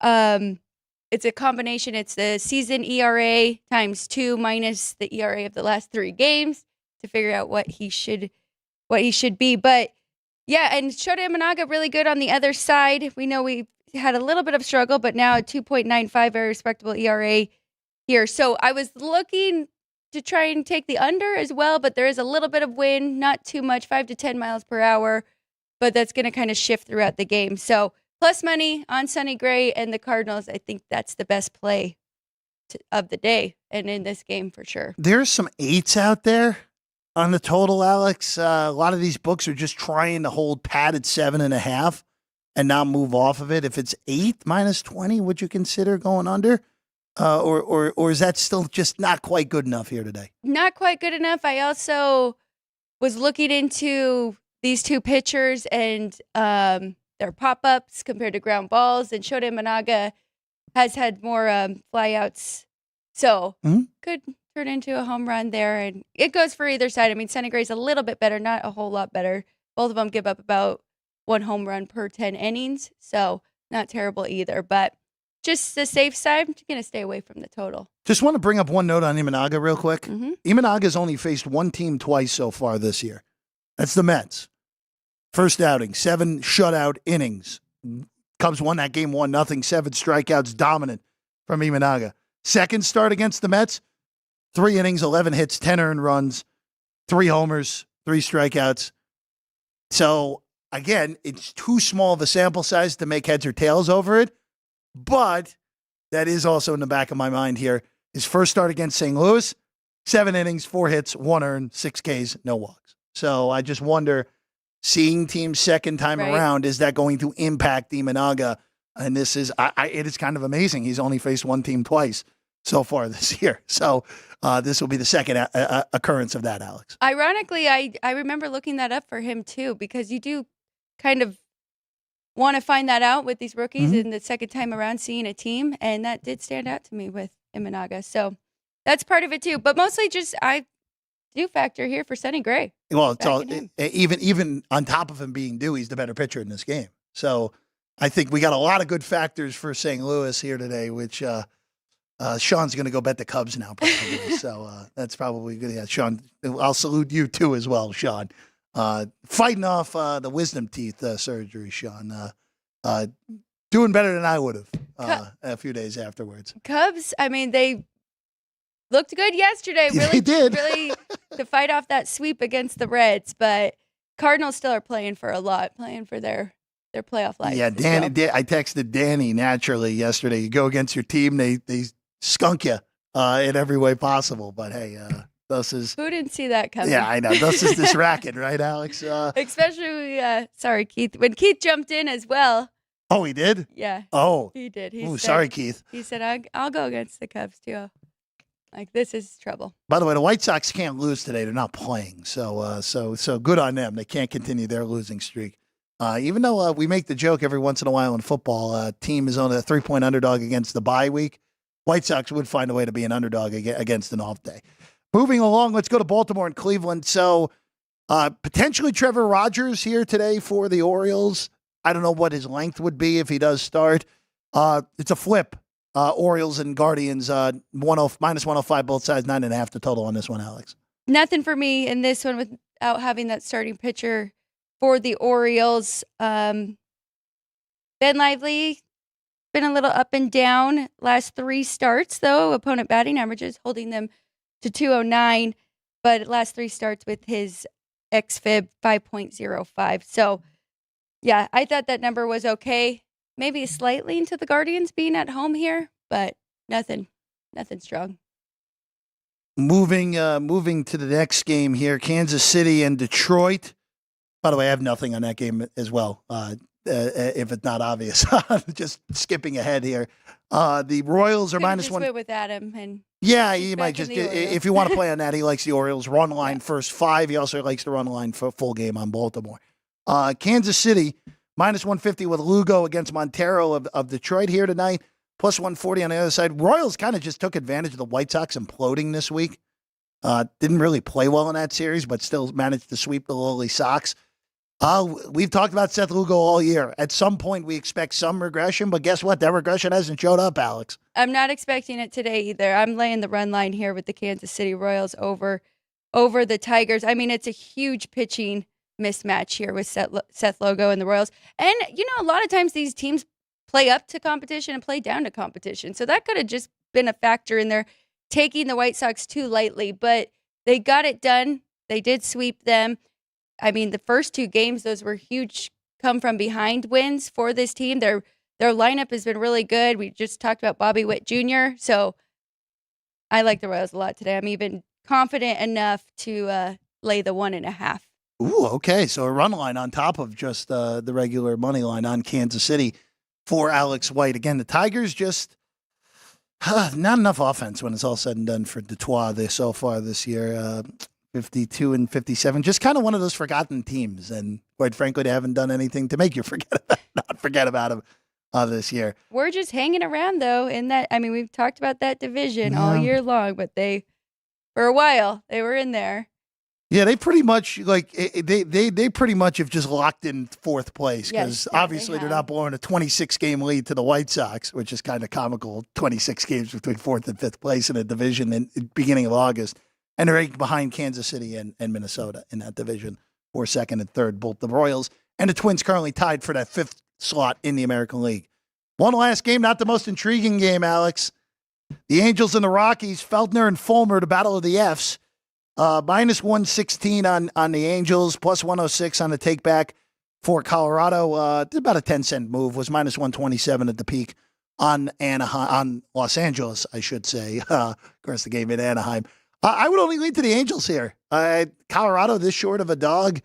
it's a combination. It's the season ERA times 2 minus the ERA of the last 3 games to figure out what he should be. But yeah, and Shota Imanaga really good on the other side. We know we had a little bit of struggle, but now a 2.95, very respectable ERA here. So I was looking to try and take the under as well, but there is a little bit of wind, not too much, 5 to 10 miles per hour, but that's going to kind of shift throughout the game. So plus money on Sonny Gray and the Cardinals. I think that's the best play of the day and in this game for sure. There's some 8s out there on the total, Alex. A lot of these books are just trying to hold pat at 7.5 and not move off of it. If it's 8 minus 20, would you consider going under? Or is that still just not quite good enough here today? Not quite good enough. I also was looking into these 2 pitchers and their pop-ups compared to ground balls, and Shota Imanaga has had more flyouts, so could turn into a home run there, and it goes for either side. I mean, Sonny Gray's a little bit better, not a whole lot better. Both of them give up about 1 home run per 10 innings, so not terrible either, but just the safe side, I'm going to stay away from the total. Just want to bring up one note on Imanaga real quick. Imanaga's only faced one team twice so far this year. That's the Mets. First outing, 7 shutout innings. Cubs won that game 1-0, 7 strikeouts, dominant from Imanaga. Second start against the Mets, 3 innings, 11 hits, 10 earned runs, 3 homers, 3 strikeouts. So, again, it's too small of a sample size to make heads or tails over it. But that is also in the back of my mind here. His first start against St. Louis, 7 innings, 4 hits, 1 earned, 6 Ks, no walks. So I just wonder, seeing teams second time around, is that going to impact Imanaga? And this is, it is kind of amazing. He's only faced one team twice so far this year. So this will be the second occurrence of that, Alex. Ironically, I remember looking that up for him too, because you do kind of want to find that out with these rookies and the second time around seeing a team. And that did stand out to me with Imanaga. So that's part of it too. But mostly just, I do factor here for Sonny Gray. Well, it's all, even on top of him being due, he's the better pitcher in this game. So I think we got a lot of good factors for St. Louis here today, which Sean's going to go bet the Cubs now, probably. So that's probably good. Yeah, Sean, I'll salute you too as well, Sean. Fighting off the wisdom teeth surgery, Sean. Doing better than I would have a few days afterwards. Cubs, I mean, they looked good yesterday. Really, they did. Really to fight off that sweep against the Reds, but Cardinals still are playing for a lot, playing for their their playoff life. Yeah, Danny. I texted Danny naturally yesterday. You go against your team, they skunk you in every way possible. But hey, this is who didn't see that coming? Yeah, I know. This is this racket, right, Alex? Especially, sorry, Keith. When Keith jumped in as well. Oh, he did? Yeah. Oh. He did. Sorry, Keith. He said, I'll go against the Cubs, too. Like, this is trouble. By the way, the White Sox can't lose today. They're not playing. So good on them. They can't continue their losing streak. Even though we make the joke every once in a while in football, team is only a 3-point underdog against the bye week. White Sox would find a way to be an underdog against an off day. Moving along, let's go to Baltimore and Cleveland. So potentially Trevor Rogers here today for the Orioles. I don't know what his length would be if he does start. It's a flip. Orioles and Guardians, minus 105 both sides, 9.5 the total on this one, Alex. Nothing for me in this one without having that starting pitcher for the Orioles. Ben Lively, been a little up and down last 3 starts, though. Opponent batting averages holding them to 209, but last 3 starts with his xFIB 5.05. So, yeah, I thought that number was okay. Maybe slightly into the Guardians being at home here, but nothing strong. Moving to the next game here, Kansas City and Detroit. By the way, I have nothing on that game as well, if it's not obvious. Just skipping ahead here. The Royals are minus one. Went with Adam and yeah, you might just if you want to play on that. He likes the Orioles run line first 5. He also likes to run line for a full game on Baltimore. Kansas City minus 150 with Lugo against Montero of Detroit here tonight. Plus 140 on the other side. Royals kind of just took advantage of the White Sox imploding this week. Didn't really play well in that series, but still managed to sweep the lowly Sox. We've talked about Seth Lugo all year. At some point, we expect some regression, but guess what? That regression hasn't showed up, Alex. I'm not expecting it today either. I'm laying the run line here with the Kansas City Royals over the Tigers. I mean, it's a huge pitching mismatch here with Seth Lugo and the Royals. And, a lot of times these teams play up to competition and play down to competition. So that could have just been a factor in there, taking the White Sox too lightly. But they got it done. They did sweep them. I mean, the first 2 games, those were huge come-from-behind wins for this team. Their lineup has been really good. We just talked about Bobby Witt Jr., so I like the Royals a lot today. I'm even confident enough to lay the 1.5. Ooh, okay. So a run line on top of just the regular money line on Kansas City for Alex White. Again, the Tigers just not enough offense when it's all said and done for Detroit so far this year. 52 and 57, just kind of one of those forgotten teams. And quite frankly, they haven't done anything to make you not forget about them this year. We're just hanging around, though, in that. I mean, we've talked about that division all year long, but for a while, they were in there. Yeah, they pretty much they pretty much have just locked in 4th place because obviously they're not blowing a 26-game lead to the White Sox, which is kind of comical. 26 games between 4th and 5th place in a division in the beginning of August. And they're behind Kansas City and Minnesota in that division for 2nd and 3rd. Both the Royals and the Twins currently tied for that 5th slot in the American League. One last game, not the most intriguing game, Alex. The Angels and the Rockies, Feltner and Fulmer, the battle of the Fs. Minus 116 on the Angels, plus 106 on the takeback for Colorado. About a 10-cent move, was minus 127 at the peak on Los Angeles, I should say. Of course, the game in Anaheim. I would only lean to the Angels here. Colorado, this short of a dog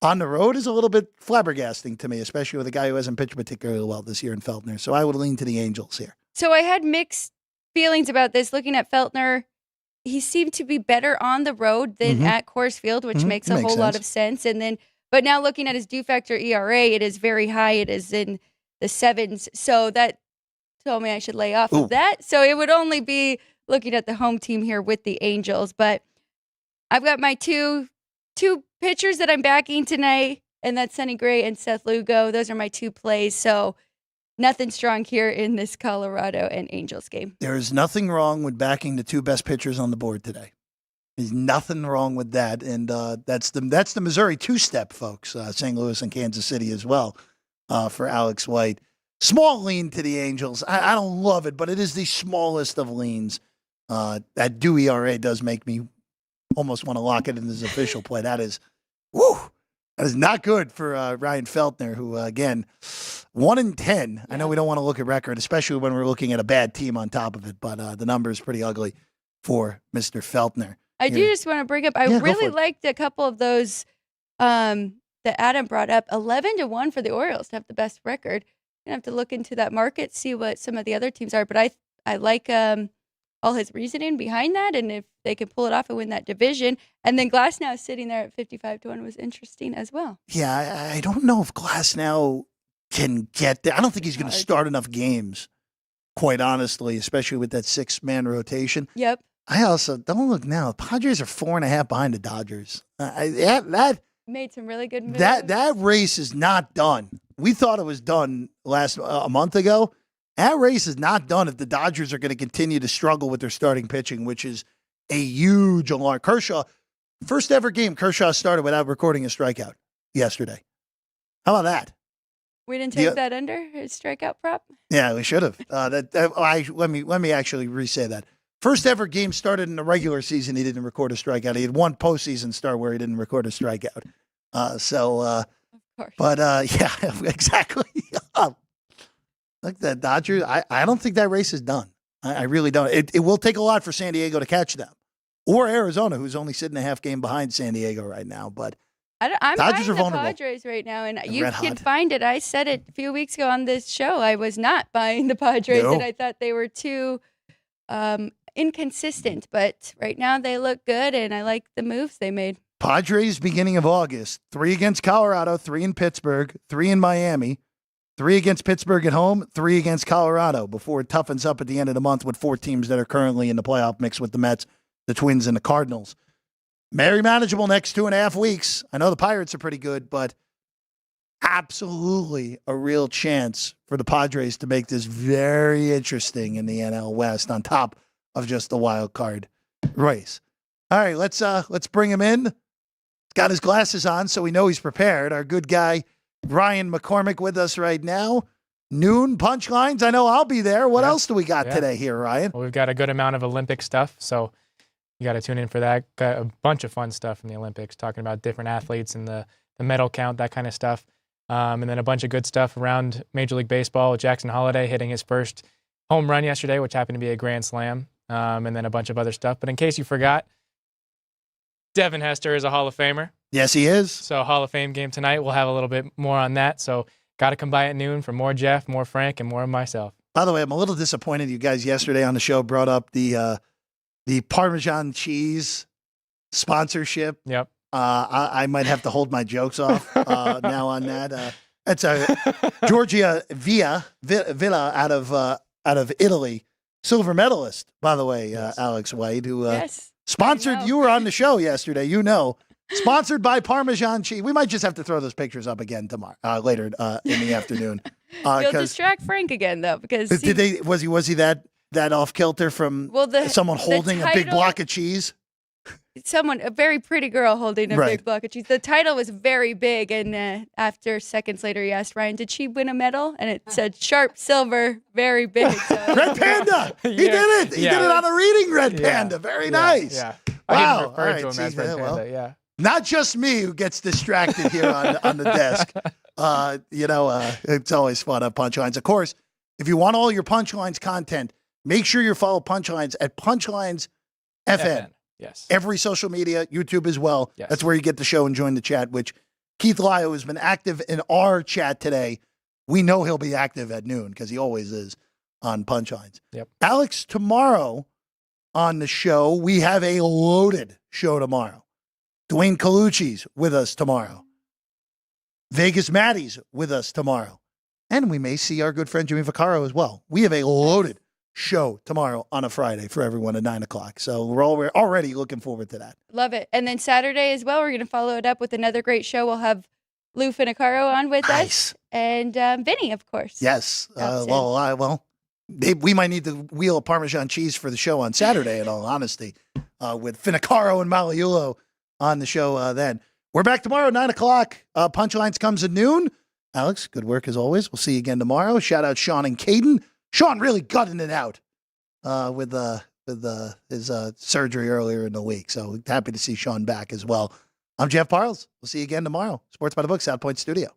on the road is a little bit flabbergasting to me, especially with a guy who hasn't pitched particularly well this year in Feltner. So I would lean to the Angels here. So I had mixed feelings about this. Looking at Feltner, he seemed to be better on the road than at Coors Field, which makes a whole lot of sense. But now looking at his due factor ERA, it is very high. It is in the 7s. So that told me I should lay off of that. So it would only be looking at the home team here with the Angels. But I've got my two pitchers that I'm backing tonight, and that's Sonny Gray and Seth Lugo. Those are my 2 plays. So nothing strong here in this Colorado and Angels game. There is nothing wrong with backing the 2 best pitchers on the board today. There's nothing wrong with that. And that's the Missouri 2-step, folks. St. Louis and Kansas City as well for Alex White. Small lean to the Angels. I don't love it, but it is the smallest of leans. That due ERA does make me almost want to lock it in as official play. That is, That is not good for Ryan Feltner, who, again, 1-10. Yeah. I know we don't want to look at record, especially when we're looking at a bad team on top of it, but the number is pretty ugly for Mr. Feltner. I do just want to bring up, I really liked a couple of those that Adam brought up. 11-1 for the Orioles to have the best record. You're going to have to look into that market, see what some of the other teams are, but I like all his reasoning behind that, and if they can pull it off and win that division. And then Glasnow sitting there at 55-1 was interesting as well. Yeah, I don't know if Glasnow can get there. I don't think he's going to start enough games, quite honestly, especially with that 6-man rotation. Yep. I also, don't look now, the Padres are 4.5 behind the Dodgers. That made some really good moves. That race is not done. We thought it was done a month ago. That race is not done if the Dodgers are going to continue to struggle with their starting pitching, which is a huge alarm. Kershaw, first ever game, Kershaw started without recording a strikeout yesterday. How about that? We didn't take that under his strikeout prop? Yeah, we should have. Let me actually re-say that. First ever game started in the regular season, he didn't record a strikeout. He had one postseason start where he didn't record a strikeout. Of course. But yeah, exactly. Like the Dodgers, I don't think that race is done. I really don't. It will take a lot for San Diego to catch them, or Arizona, who's only sitting a half game behind San Diego right now. But I'm Dodgers buying are vulnerable. the Padres right now, and you can find it. I said it a few weeks ago on this show. I was not buying the Padres, and I thought they were too inconsistent. But right now they look good, and I like the moves they made. Padres, beginning of August, 3 against Colorado, 3 in Pittsburgh, 3 in Miami, 3 against Pittsburgh at home, 3 against Colorado before it toughens up at the end of the month with 4 teams that are currently in the playoff mix with the Mets, the Twins, and the Cardinals. Very manageable next 2.5 weeks. I know the Pirates are pretty good, but absolutely a real chance for the Padres to make this very interesting in the NL West on top of just the wild card race. All right, let's bring him in. He's got his glasses on, so we know he's prepared. Our good guy, Ryan McCormick, with us right now. Noon punchlines. I know I'll be there. What else do we got today here, Ryan? Well, we've got a good amount of Olympic stuff, so you got to tune in for that. Got a bunch of fun stuff in the Olympics, talking about different athletes and the medal count, that kind of stuff. And then a bunch of good stuff around Major League Baseball with Jackson Holliday hitting his first home run yesterday, which happened to be a grand slam, and then a bunch of other stuff. But in case you forgot, Devin Hester is a Hall of Famer. Yes, he is. So Hall of Fame game tonight. We'll have a little bit more on that. So got to come by at noon for more Jeff, more Frank, and more of myself. By the way, I'm a little disappointed you guys yesterday on the show brought up the Parmesan cheese sponsorship. Yep. I might have to hold my jokes off now on that. That's Giorgia Villa out of Italy, silver medalist, by the way, Alex White, who sponsored. You were on the show yesterday, sponsored by Parmesan cheese. We might just have to throw those pictures up again tomorrow, later in the afternoon. You'll distract Frank again, though, because was he that off kilter from someone holding a big block of cheese? A very pretty girl holding a big block of cheese. The title was very big, and after seconds later, he asked Ryan, "Did she win a medal?" And it said "sharp silver, very big." So. Red Panda. He did it. He did it on a reading. Red Panda. Very nice. Yeah. Wow. I didn't refer to him as Red Panda. Not just me who gets distracted here on the desk. It's always fun on Punchlines. Of course, if you want all your Punchlines content, make sure you follow Punchlines at Punchlines FN. Yes. Every social media, YouTube as well. Yes. That's where you get the show and join the chat, which Keith Lyo has been active in our chat today. We know he'll be active at noon because he always is on Punchlines. Yep. Alex, tomorrow on the show, we have a loaded show tomorrow. Dwayne Colucci's with us tomorrow. Vegas Maddie's with us tomorrow. And we may see our good friend Jimmy Vaccaro as well. We have a loaded show tomorrow on a Friday for everyone at 9 o'clock. So we're already looking forward to that. Love it. And then Saturday as well, we're going to follow it up with another great show. We'll have Lou Finicaro on with us. And Vinny, of course. Yes. We might need to wheel a Parmesan cheese for the show on Saturday, in all honesty, with Finicaro and Magliulo on the show then. We're back tomorrow at 9 o'clock. Punchlines comes at noon. Alex, good work as always. We'll see you again tomorrow. Shout out Sean and Caden. Sean really gutting it out with his surgery earlier in the week. So happy to see Sean back as well I'm Jeff Parles. We'll see you again tomorrow. Sports by the Book, South Point Studio.